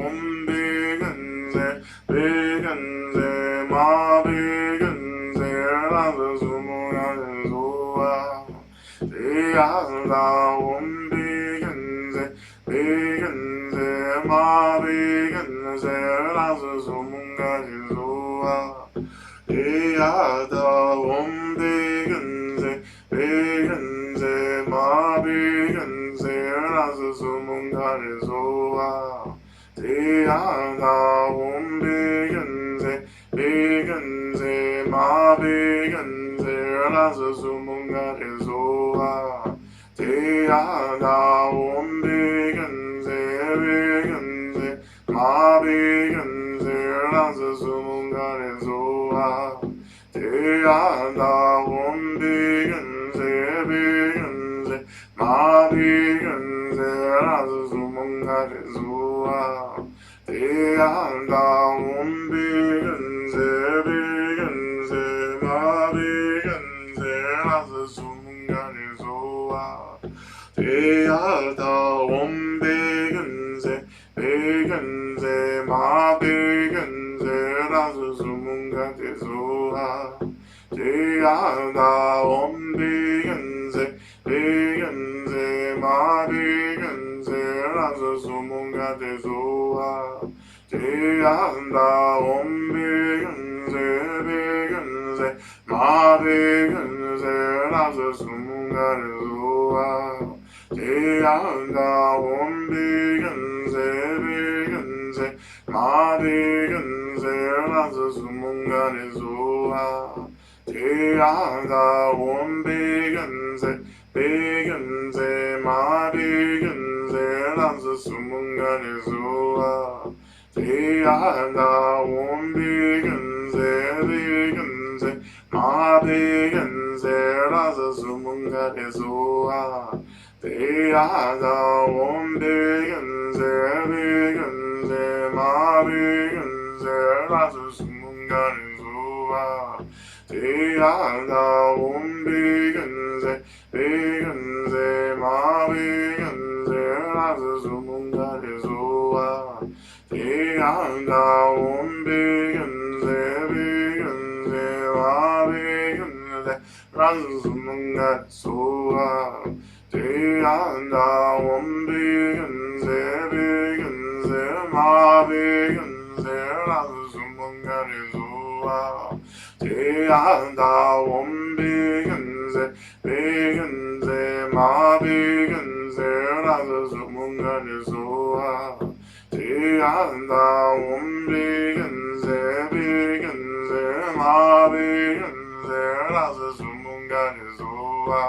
umbegenze, begenze, begenze, Yadaum Bigenze, Bigenze, Ma Bigenze, Razumunga Jizua. Yadaum Bigenze, Bigenze, Ma Bigenze, Razumunga Jizua. Yadaum Bigenze, Bigenze, Ma Bigenze, Razumunga Jizua. Yadaum Bigenze, Bigenze, Ma Bigenze, Razumunga Jizua. Yadaum Bigenze, Bigenze, Ma Bigenze, Razumunga Jizua. Yadaum Bigenze, Bigenze, Ma Bigenze, Razumunga Jizua. Yadaum Bigenze, Bigenze, Ma Bigenze, Razumunga Jizua. Yadaum Bigenze, Bigenze, Ma Bigenze, Razumunga Jizua. Yadaum Bigenze, Bigenze, Ma Bigenze, Razumunga Jizua. Yadaum Bigenze, Bigenze, Ma Bigenze, Razumunga Jizua. Yadaum Bigenze, Bigenze, Ma Bigenze, Razumunga Jizua. Yadaum Bigenze, Bigenze, Ma Bigenze, Razumunga Jizua. Yadaum Bigenze, Bigenze, Ma Bigenze, Razumunga Jizua. Yadaum Bigenze, Bigenze, Ma Bigenze, Razumunga Jizua. Yadaum Bigenze, Bigenze, Ma Bigenze, Razumunga Jizua. Yadaum Bigenze, Bigenze, Ma Bigenze, Razumunga Jizua. Yadaum Bigenze, Bigenze, Ma Bigenze, Razumunga Jizua. Yadaum Bigenze, Bigenze, Ma Bigenze, Razumunga Jizua. Yadaum Bigenze, Bigenze, Ma Bigenze, Razumunga Jizua.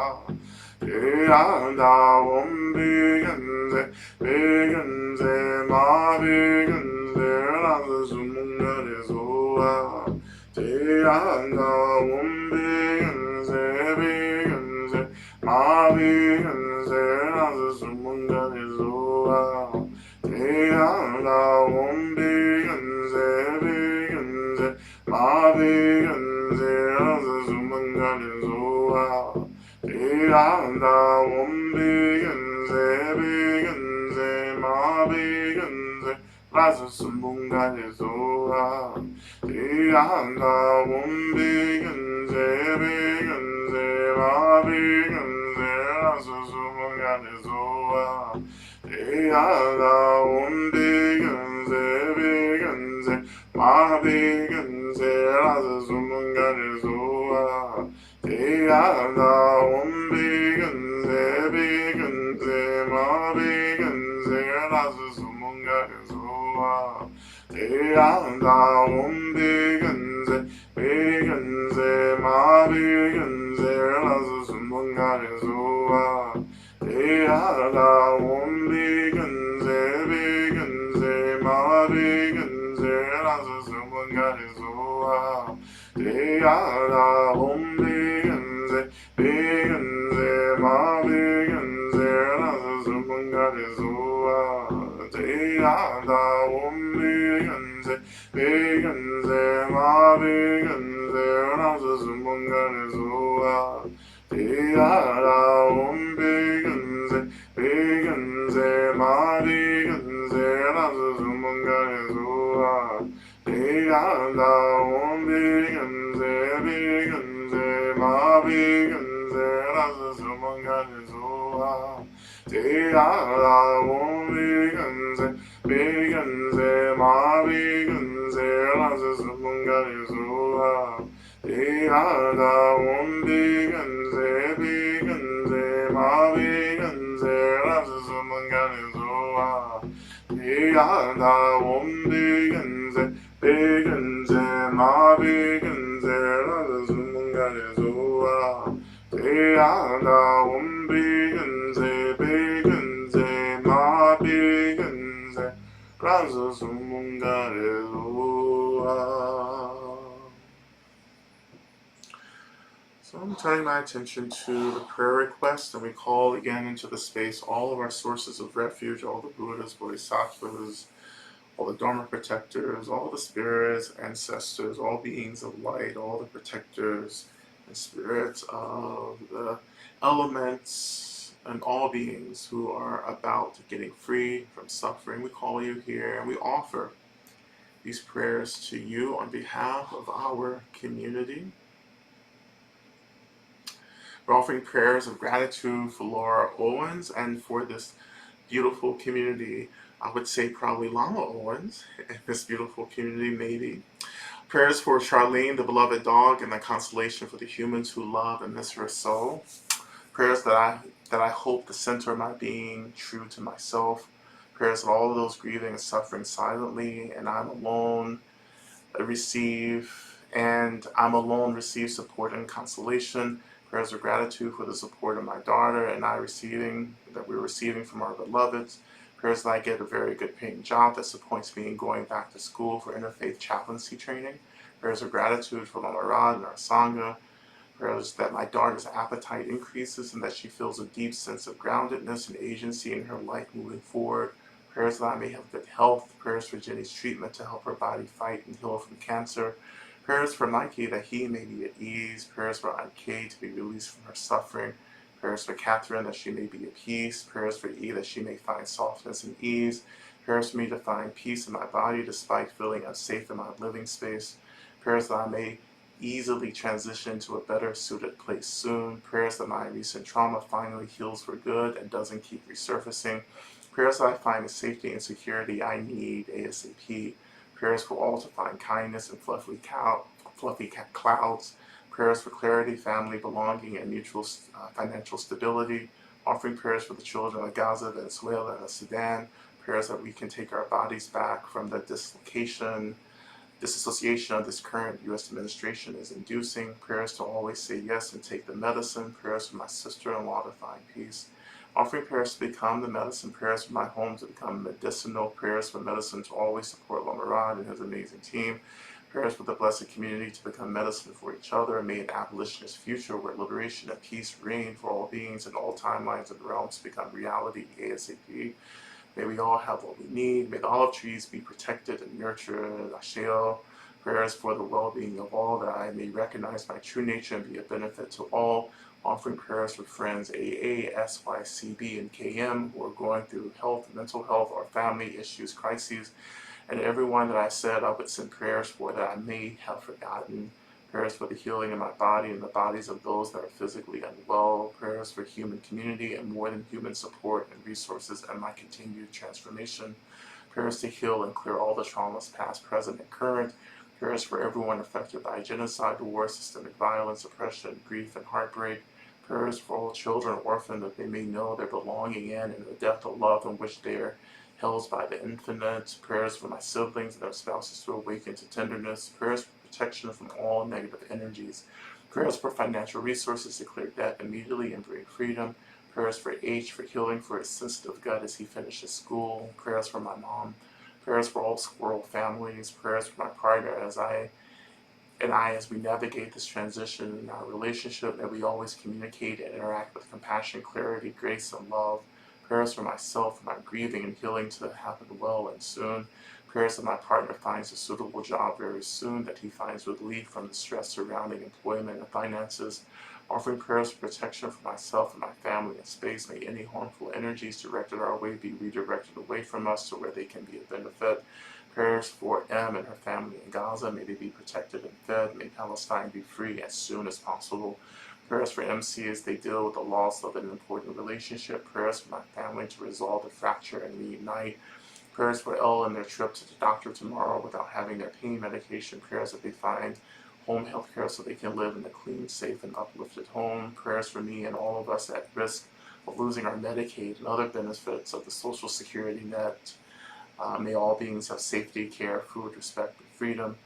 Yadaum Bigenze, Bigenze, Ma Bigenze, Razumunga Jizua. Yadaum Bigenze, Bigenze, Ma Bigenze, Razumunga Jizua. Yadaum Bigenze, Bigenze, Ma Bigenze, Razumunga Jizua. Yadaum Bigenze, Bigenze, Ma Bigenze, Razumunga Jizua. Yadaum Bigenze, Bigenze, Ma Bigenze, Razumunga Jizua. Yadaum Bigenze, Bigenze, Ma Bigenze, Razumunga Jizua. Yadaum Bigenze, Bigenze, Ma Bigenze, Razumunga Jizua. Yadaum Bigenze, Bigenze, Ma Bigenze, Razumunga Jizua. Yadaum Bigenze, Bigenze, Ma Bigenze, Razumunga Jizua. Yadaum Bigenze, Bigenze, Ma Bigenze, Razumunga Jizua. Yadaum Bigenze, Bigenze, Ma Bigenze, Razumunga Jizua. Yadaum Bigenze, Bigenze, Ma Bigenze, Razumunga Jizua. Tiara won veganze ma veganze razas mungarizua. Tiara won veganze ma veganze razas mungarizua. Tiara won veganze ma veganze razas mungarizua. Tiara won veganze ma veganze razas mungarizua. So I'm turning my attention to the prayer request, and we call again into the space all of our sources of refuge, all the Buddhas, Bodhisattvas, all the Dharma protectors, all the spirits, ancestors, all beings of light, all the protectors and spirits of the elements, and all beings who are about getting free from suffering. We call you here, and we offer these prayers to you on behalf of our community. We're offering prayers of gratitude for Laura Owens and for this beautiful community. I would say probably Lama Owens in this beautiful community, maybe. Prayers for Charlene, the beloved dog, and the consolation for the humans who love and miss her so. Prayers that I hope the center of my being, true to myself. Prayers of all of those grieving and suffering silently, and I'm alone, receive support and consolation. Prayers of gratitude for the support of my daughter and we're receiving from our beloveds. Prayers that I get a very good paying job that supports me in going back to school for interfaith chaplaincy training. Prayers of gratitude for Lama Rod and our Sangha. Prayers that my daughter's appetite increases and that she feels a deep sense of groundedness and agency in her life moving forward. Prayers that I may have good health. Prayers for Jenny's treatment to help her body fight and heal from cancer. Prayers for Nike that he may be at ease. Prayers for Aunt Kay to be released from her suffering. Prayers for Catherine that she may be at peace. Prayers for E that she may find softness and ease. Prayers for me to find peace in my body despite feeling unsafe in my living space. Prayers that I may easily transition to a better suited place soon. Prayers that my recent trauma finally heals for good and doesn't keep resurfacing. Prayers that I find the safety and security I need ASAP. Prayers for all to find kindness and fluffy clouds. Prayers for clarity, family, belonging, and mutual financial stability. Offering prayers for the children of Gaza, Venezuela, and the Sudan. Prayers that we can take our bodies back from the disassociation of this current U.S. administration is inducing. Prayers to always say yes and take the medicine. Prayers for my sister-in-law to find peace. Offering prayers to become the medicine. Prayers for my home to become medicinal. Prayers for medicine to always support Lama Rod and his amazing team. Prayers for the blessed community to become medicine for each other and may an abolitionist future where liberation and peace reign for all beings in all timelines and realms become reality ASAP. May we all have what we need. May the olive trees be protected and nurtured. Asheo. Prayers for the well-being of all, that I may recognize my true nature and be a benefit to all. Offering prayers for friends AA, SYCB, and KM who are going through health, mental health, or family issues, crises. And everyone that I said I would send prayers for that I may have forgotten. Prayers for the healing in my body and the bodies of those that are physically unwell. Prayers for human community and more than human support and resources and my continued transformation. Prayers to heal and clear all the traumas past, present, and current. Prayers for everyone affected by genocide, war, systemic violence, oppression, grief, and heartbreak. Prayers for all children orphaned that they may know their belonging in and the depth of love in which they are held by the infinite. Prayers for my siblings and their spouses to awaken to tenderness. Prayers for protection from all negative energies. Prayers for financial resources to clear debt immediately and bring freedom. Prayers for H for healing for his sensitive gut as he finishes school. Prayers for my mom. Prayers for all squirrel families. Prayers for my partner as we navigate this transition in our relationship, that we always communicate and interact with compassion, clarity, grace, and love. Prayers for myself, for my grieving and healing to happen well and soon. Prayers that my partner finds a suitable job very soon, that he finds relief from the stress surrounding employment and finances. Offering prayers for protection for myself and my family and space. May any harmful energies directed our way be redirected away from us to where they can be of benefit. Prayers for M and her family in Gaza. May they be protected and fed. May Palestine be free as soon as possible. Prayers for MC as they deal with the loss of an important relationship. Prayers for my family to resolve the fracture and reunite. Prayers for Elle and their trip to the doctor tomorrow without having their pain medication. Prayers that they find home health care so they can live in a clean, safe, and uplifted home. Prayers for me and all of us at risk of losing our Medicaid and other benefits of the Social Security net. May all beings have safety, care, food, respect, and freedom.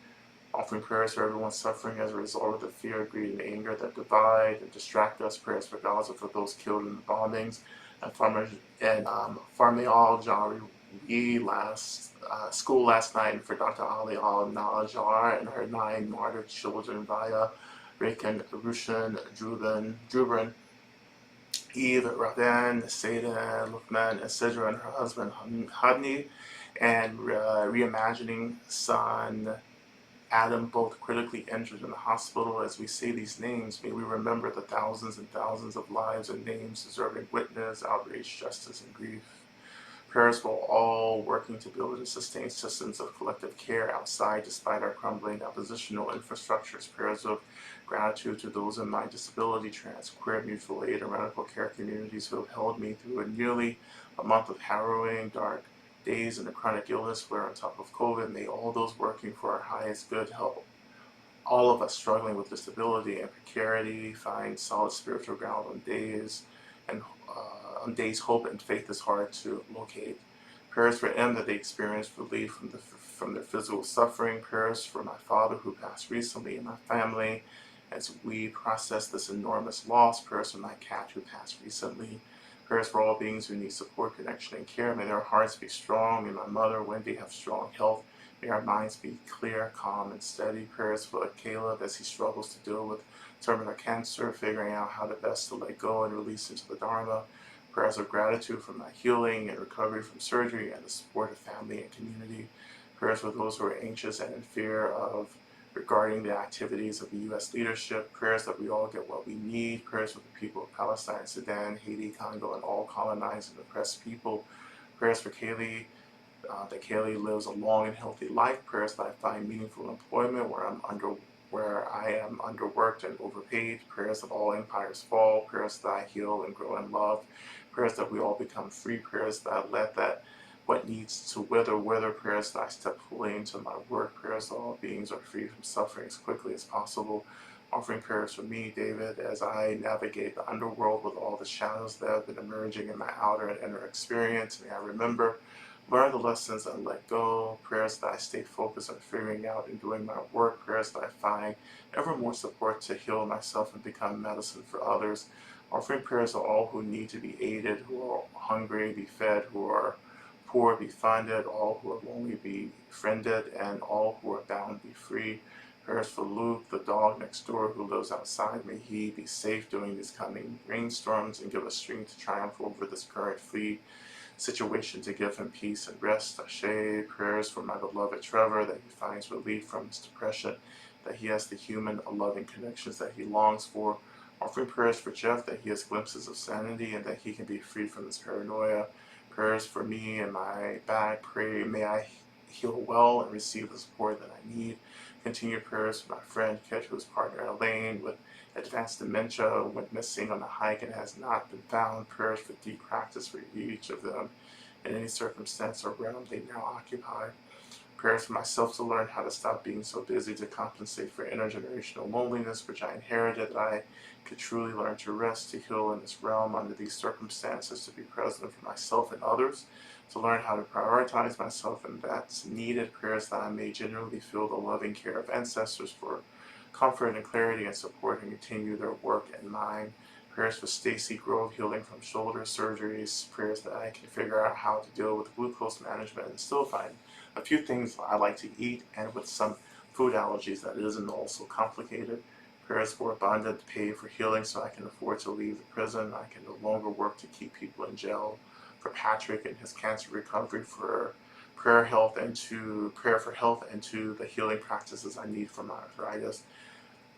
Offering prayers for everyone suffering as a result of the fear, greed, and anger that divide and distract us. Prayers for Gaza for those killed in the bombings. And Farmayal Jari school last night, and for Dr. Ali Al Najar and her 9 martyred children via Rakan, Rushan, Drubin, Eve, Raven, Satan, Lukman, and Sidra and her husband Hadni, and reimagining son Adam, both critically injured in the hospital. As we say these names, may we remember the thousands and thousands of lives and names deserving witness, outrage, justice, and grief. Prayers for all working to build and sustain systems of collective care outside despite our crumbling oppositional infrastructures. Prayers of gratitude to those in my disability, trans, queer, mutual aid, and medical care communities who have held me through a nearly a month of harrowing, dark days and a chronic illness where on top of COVID, may all those working for our highest good help all of us struggling with disability and precarity find solid spiritual ground on days hope and faith is hard to locate. Prayers for them that they experience relief from their physical suffering. Prayers for my father who passed recently and my family as we process this enormous loss. Prayers for my cat who passed recently. Prayers for all beings who need support, connection, and care. May their hearts be strong. May my mother Wendy have strong health. May our minds be clear, calm, and steady. Prayers for Caleb as he struggles to deal with terminal cancer, figuring out how to best to let go and release into the Dharma. Prayers of gratitude for my healing and recovery from surgery and the support of family and community. Prayers for those who are anxious and in fear of regarding the activities of the U.S. leadership. Prayers that we all get what we need. Prayers for the people of Palestine, Sudan, Haiti, Congo, and all colonized and oppressed people. Prayers for Kaylee, that Kaylee lives a long and healthy life. Prayers that I find meaningful employment where I am underworked and overpaid. Prayers that all empires fall. Prayers that I heal and grow in love. Prayers that we all become free. Prayers that I let that what needs to wither. Prayers that I step fully into my work. Prayers that all beings are free from suffering as quickly as possible. Offering prayers for me, David, as I navigate the underworld with all the shadows that have been emerging in my outer and inner experience. May I remember, learn the lessons and let go. Prayers that I stay focused on figuring out and doing my work. Prayers that I find ever more support to heal myself and become medicine for others. Offering prayers to all who need to be aided, who are hungry, be fed, who are poor, be funded, all who are lonely, be friended, and all who are bound, be free. Prayers for Luke, the dog next door who lives outside. May he be safe during these coming rainstorms and give us strength to triumph over this current fleet situation, to give him peace and rest. Ashe. Prayers for my beloved Trevor, that he finds relief from his depression, that he has the human, loving connections that he longs for. Offering prayers for Jeff, that he has glimpses of sanity and that he can be free from his paranoia. Prayers for me and my back. Pray, may I heal well and receive the support that I need. Continued prayers for my friend Ketchu's partner Elaine with advanced dementia, went missing on a hike and has not been found. Prayers for deep practice for each of them in any circumstance or realm they now occupy. Prayers for myself to learn how to stop being so busy to compensate for intergenerational loneliness, which I inherited, that I could truly learn to rest, to heal in this realm under these circumstances, to be present for myself and others, to learn how to prioritize myself, and that's needed. Prayers that I may genuinely feel the loving care of ancestors for comfort and clarity and support and continue their work and mine. Prayers for Stacy Grove, healing from shoulder surgeries. Prayers that I can figure out how to deal with glucose management and still find a few things I like to eat, and with some food allergies that isn't also complicated. Prayers for abundant pay for healing so I can afford to leave the prison. I can no longer work to keep people in jail. For Patrick and his cancer recovery, for prayer for health and to the healing practices I need for my arthritis.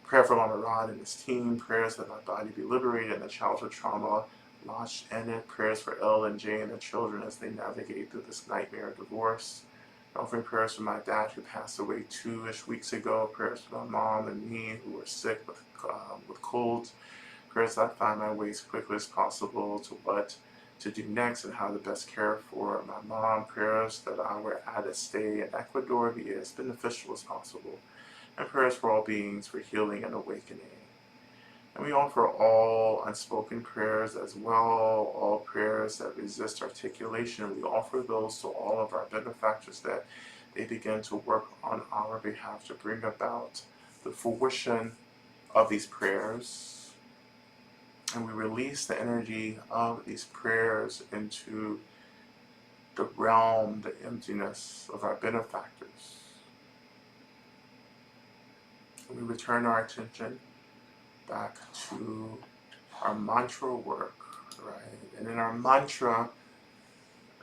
Prayer for Lama Rod and his team. Prayers that my body be liberated and the childhood trauma lodged in it. Prayers for Elle and Jay and their children as they navigate through this nightmare of divorce. Offering prayers for my dad who passed away 2-ish weeks ago. Prayers for my mom and me who were sick with colds. prayers that I find my way as quickly as possible to what to do next and how to best care for my mom. Prayers that our added stay in Ecuador be as beneficial as possible. And prayers for all beings for healing and awakening. And we offer all unspoken prayers as well, all prayers that resist articulation. We offer those to all of our benefactors that they begin to work on our behalf to bring about the fruition of these prayers. And we release the energy of these prayers into the realm, the emptiness of our benefactors. And we return our attention back to our mantra work, right? And in our mantra,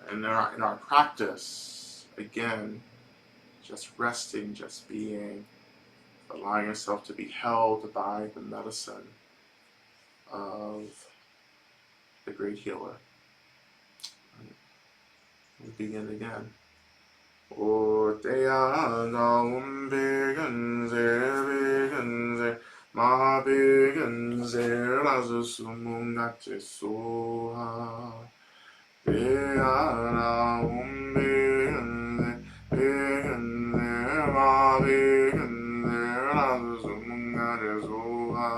and in our practice, again, just resting, just being, allowing yourself to be held by the medicine of the great healer. We begin again. O Teana Umbeganze Ma Beganze Razusumungate Soha Teana Umbeganze Beganze Ma Beganze Razusumungate Soha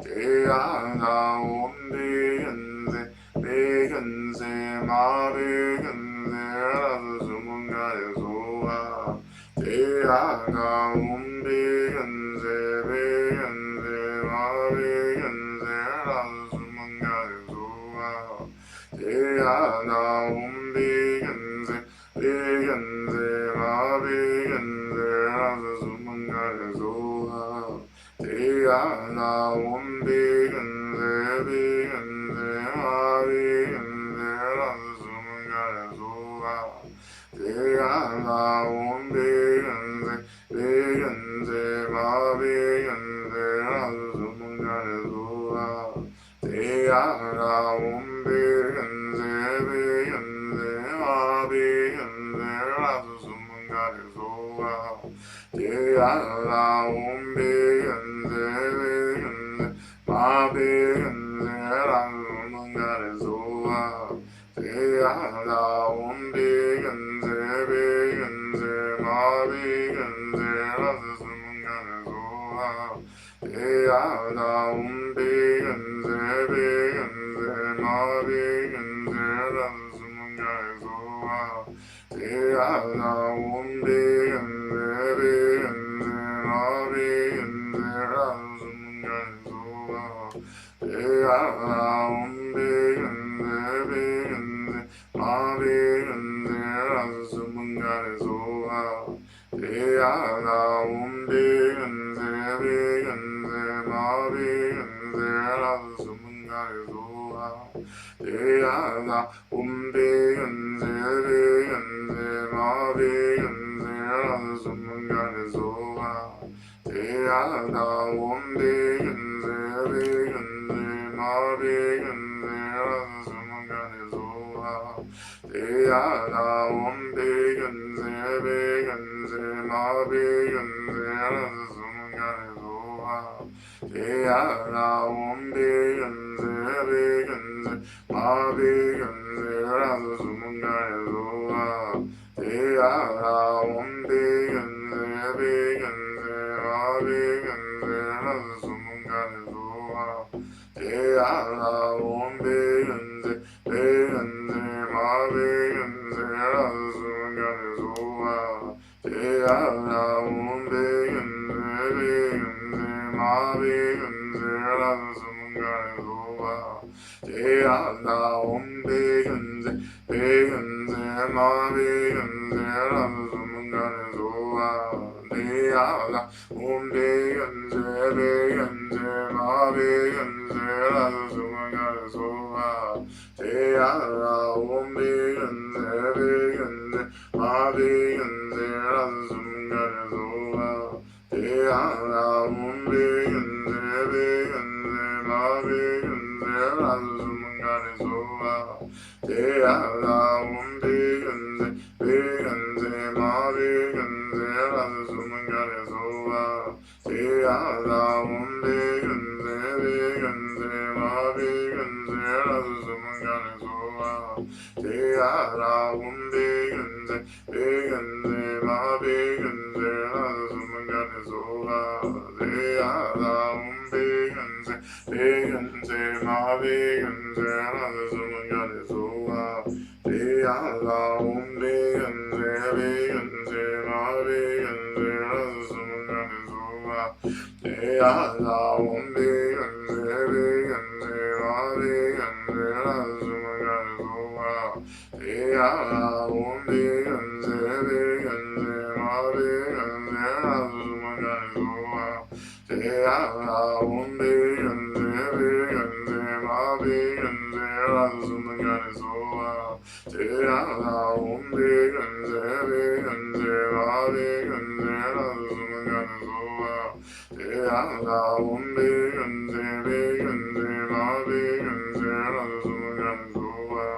Teana Umbeganze Beganze Ma Beganze Razusumungate Soha Teana Umbeganze Beganze Ma Beganze Razusumungate Soha Teana Umbeganze Beganze Ma Beganze Razusumungate Soha Teana Umbeganze Beganze Ma Beganze Razusumungate Soha Teana Umbeganze Beganze Ma Beganze Razusumungate Soha Teana Umbeganze Beganze Ma Beganze Razusumungate Soha Teana Umbeganze Beganze Ma Beganze Razusumungate Soha Teana Umbeganze Beganze Ma Beganze Razusumungate Soha Teana Umbeganze Beganze Ma Beganze Razusumungate Soha Teana Umbeganze Beganze Ma Beganze Razusumungate Soha Teana Umbeganze Beganze Ma Beganze Razusumungate Soha Teana Umbeganze Beganze Ma Beganze Razusumungate Soha Teana Umbeganze Beganze Ma Beganze Razusumungate Soha Teana Umbeganze Beganze Ma Beganze Razusumungate Soha Teana Umbeganze Beganze Ma Beganze Razusumungate Soha Teana Umbeganze Beganze Ma Beganze Razusumungate Soha Teana Umbeganze Beganze Ma Beganze Razusumungate Soha Teana Umbeganze Beganze Ma Beganze Razusumungate Soha Teana Umbeganze Beganze Ma Beganze Razusumungate Soha Teana Umbeganze Beganze Ma Beganze Razusumungate Soha Teana Umbeganze Beganze Ma Beganze Razusumungate Soha Teana Umbeganze Beganze Ma Beganze Razusumungate Soha Teana Umbeganze Beganze Ma Beganze Razusumungate Soha Teana Umbeganze Beganze Ma Beganze Razusumungate Soha Teana Umbeganze Beganze Begenze, ma begenze, Lazumangane Zola, De Adam Begenze, Begenze, ma begenze, Lazumangane Zola, De Adam Begenze, Begenze, ma begenze, Lazumangane Zola, De Adam Begenze, Begenze, ma begenze, Lazumangane Zola, De Adam Begenze, Begenze, ma begenze, Lazumangane Zola, De Adam Begenze, Begenze, ma begenze, Lazumangane Zola,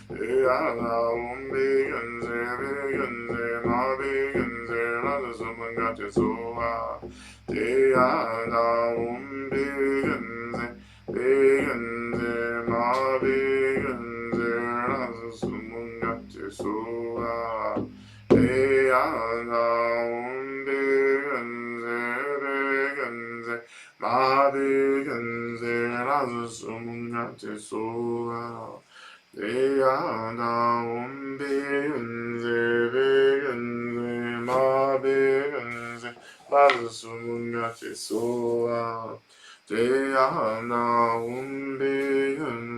De Adam Begenze, Begenze, ma begenze, Lazumangane Zola, De Adam Begenze, Begenze, ma begenze, Lazumangane Zola, De Adam Begenze, Begenze, ma begenze, Lazumangane Zola, De Adam Begenze, Begenze, ma begenze, Lazumangane Zola, De Adam Begenze, Begenze, ma begenze, Lazumangane Zola, De Adam Begenze, Begenze, ma begenze, Lazumangane Zola, De Adam Begenze,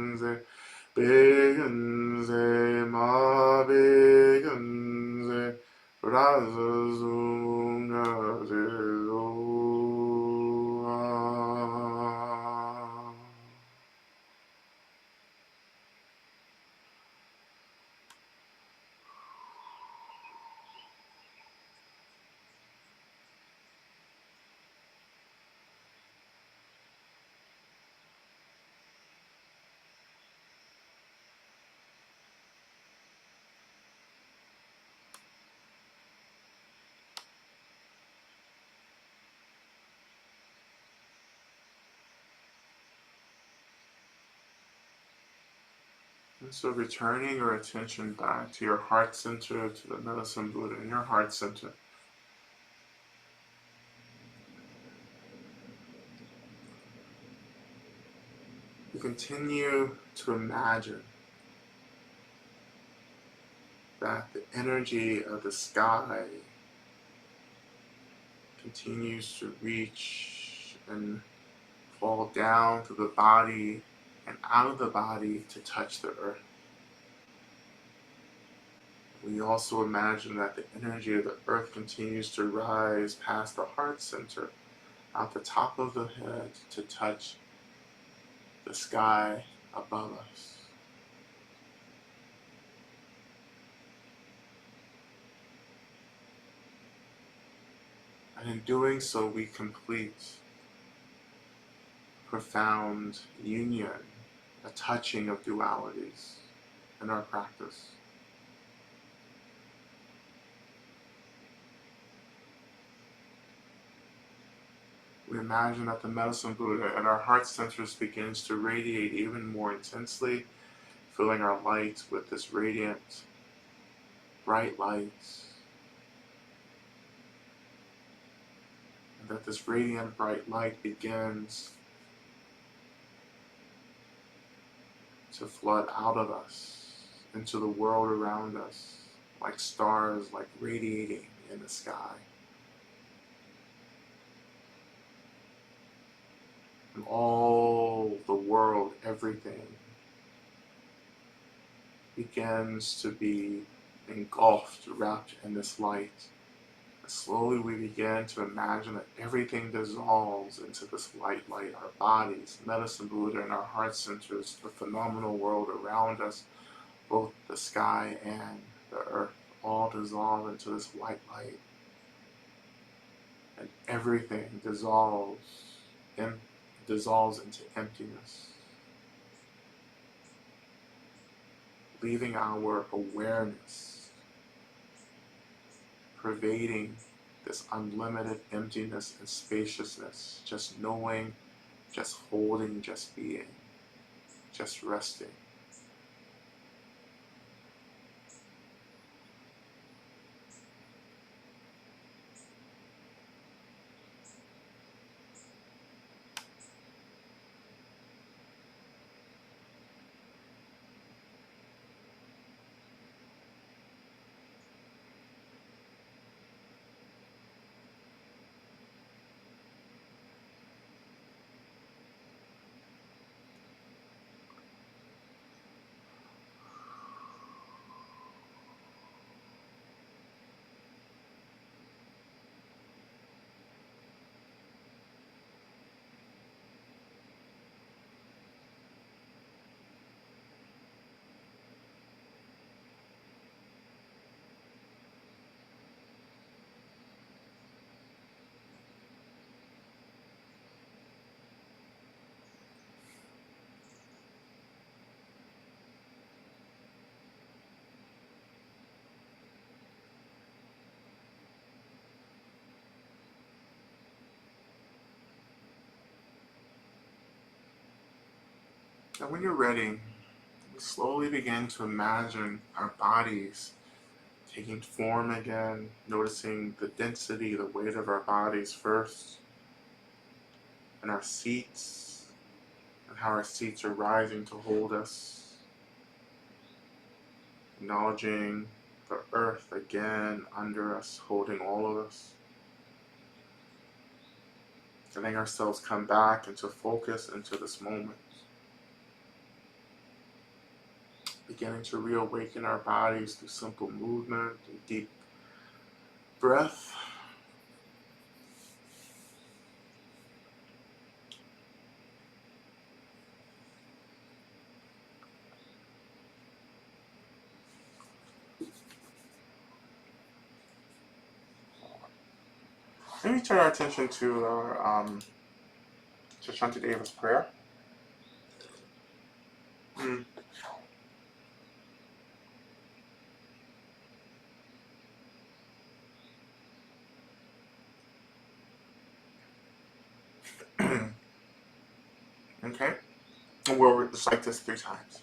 Begenze, ma begenze, Lazumangane Zola. And so returning your attention back to your heart center, to the medicine Buddha in your heart center. You continue to imagine that the energy of the sky continues to reach and fall down through the body and out of the body to touch the earth. We also imagine that the energy of the earth continues to rise past the heart center, out the top of the head to touch the sky above us. And in doing so, we complete profound union, a touching of dualities in our practice. We imagine that the medicine Buddha and our heart centers begins to radiate even more intensely, filling our light with this radiant, bright light. And that this radiant, bright light begins to flood out of us into the world around us, like stars, like radiating in the sky. And all the world, everything, begins to be engulfed, wrapped in this light. And slowly we begin to imagine that everything dissolves into this white light. Our bodies, medicine Buddha, and our heart centers, the phenomenal world around us, both the sky and the earth, all dissolve into this white light. And everything dissolves into emptiness, leaving our awareness pervading this unlimited emptiness and spaciousness, just knowing, just holding, just being, just resting. And when you're ready, we slowly begin to imagine our bodies taking form again, noticing the density, the weight of our bodies first, and our seats, and how our seats are rising to hold us, acknowledging the earth again under us, holding all of us, letting ourselves come back into focus into this moment, beginning to reawaken our bodies through simple movement and deep breath. Let me turn our attention to our to Shantideva's prayer. Mm. Okay, and we'll recite this 3 times.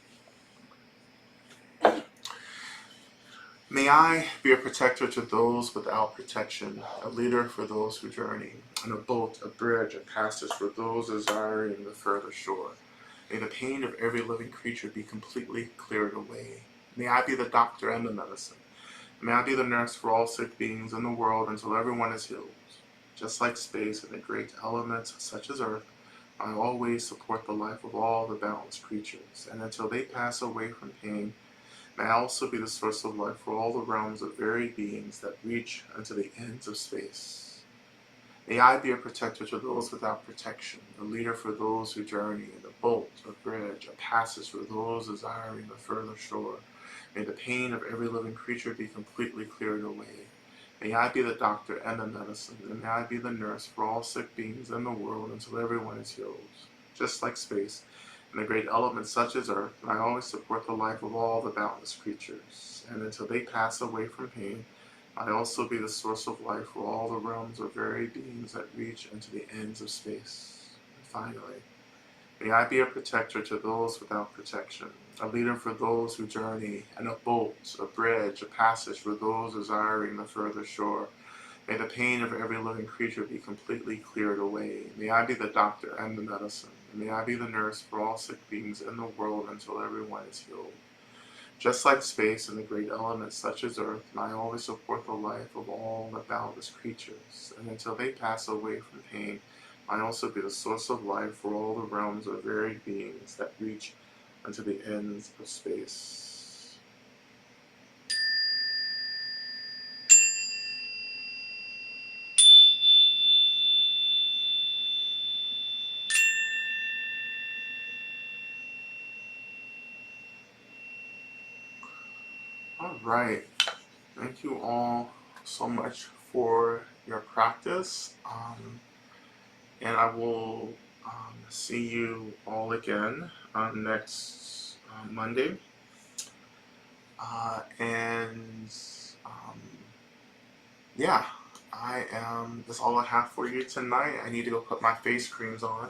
May I be a protector to those without protection, a leader for those who journey, and a boat, a bridge, a passage for those desiring the further shore. May the pain of every living creature be completely cleared away. May I be the doctor and the medicine. May I be the nurse for all sick beings in the world until everyone is healed. Just like space and the great elements such as earth, I always support the life of all the balanced creatures, and until they pass away from pain, may I also be the source of life for all the realms of varied beings that reach unto the ends of space. May I be a protector to those without protection, a leader for those who journey, and a boat, a bridge, a passage for those desiring the further shore. May the pain of every living creature be completely cleared away. May I be the doctor and the medicine, and may I be the nurse for all sick beings in the world until everyone is healed. Just like space, and the great elements such as earth, and I always support the life of all the boundless creatures, and until they pass away from pain, I also be the source of life for all the realms of varied beings that reach into the ends of space. And finally, may I be a protector to those without protection, a leader for those who journey, and a boat, a bridge, a passage for those desiring the further shore. May the pain of every living creature be completely cleared away. May I be the doctor and the medicine. And may I be the nurse for all sick beings in the world until everyone is healed. Just like space and the great elements such as earth, I always support the life of all the boundless creatures, and until they pass away from pain, I also be the source of life for all the realms of varied beings that reach unto the ends of space. All right. Thank you all so much for your practice. And I will see you all again next Monday. And yeah, that's all I have for you tonight. I need to go put my face creams on.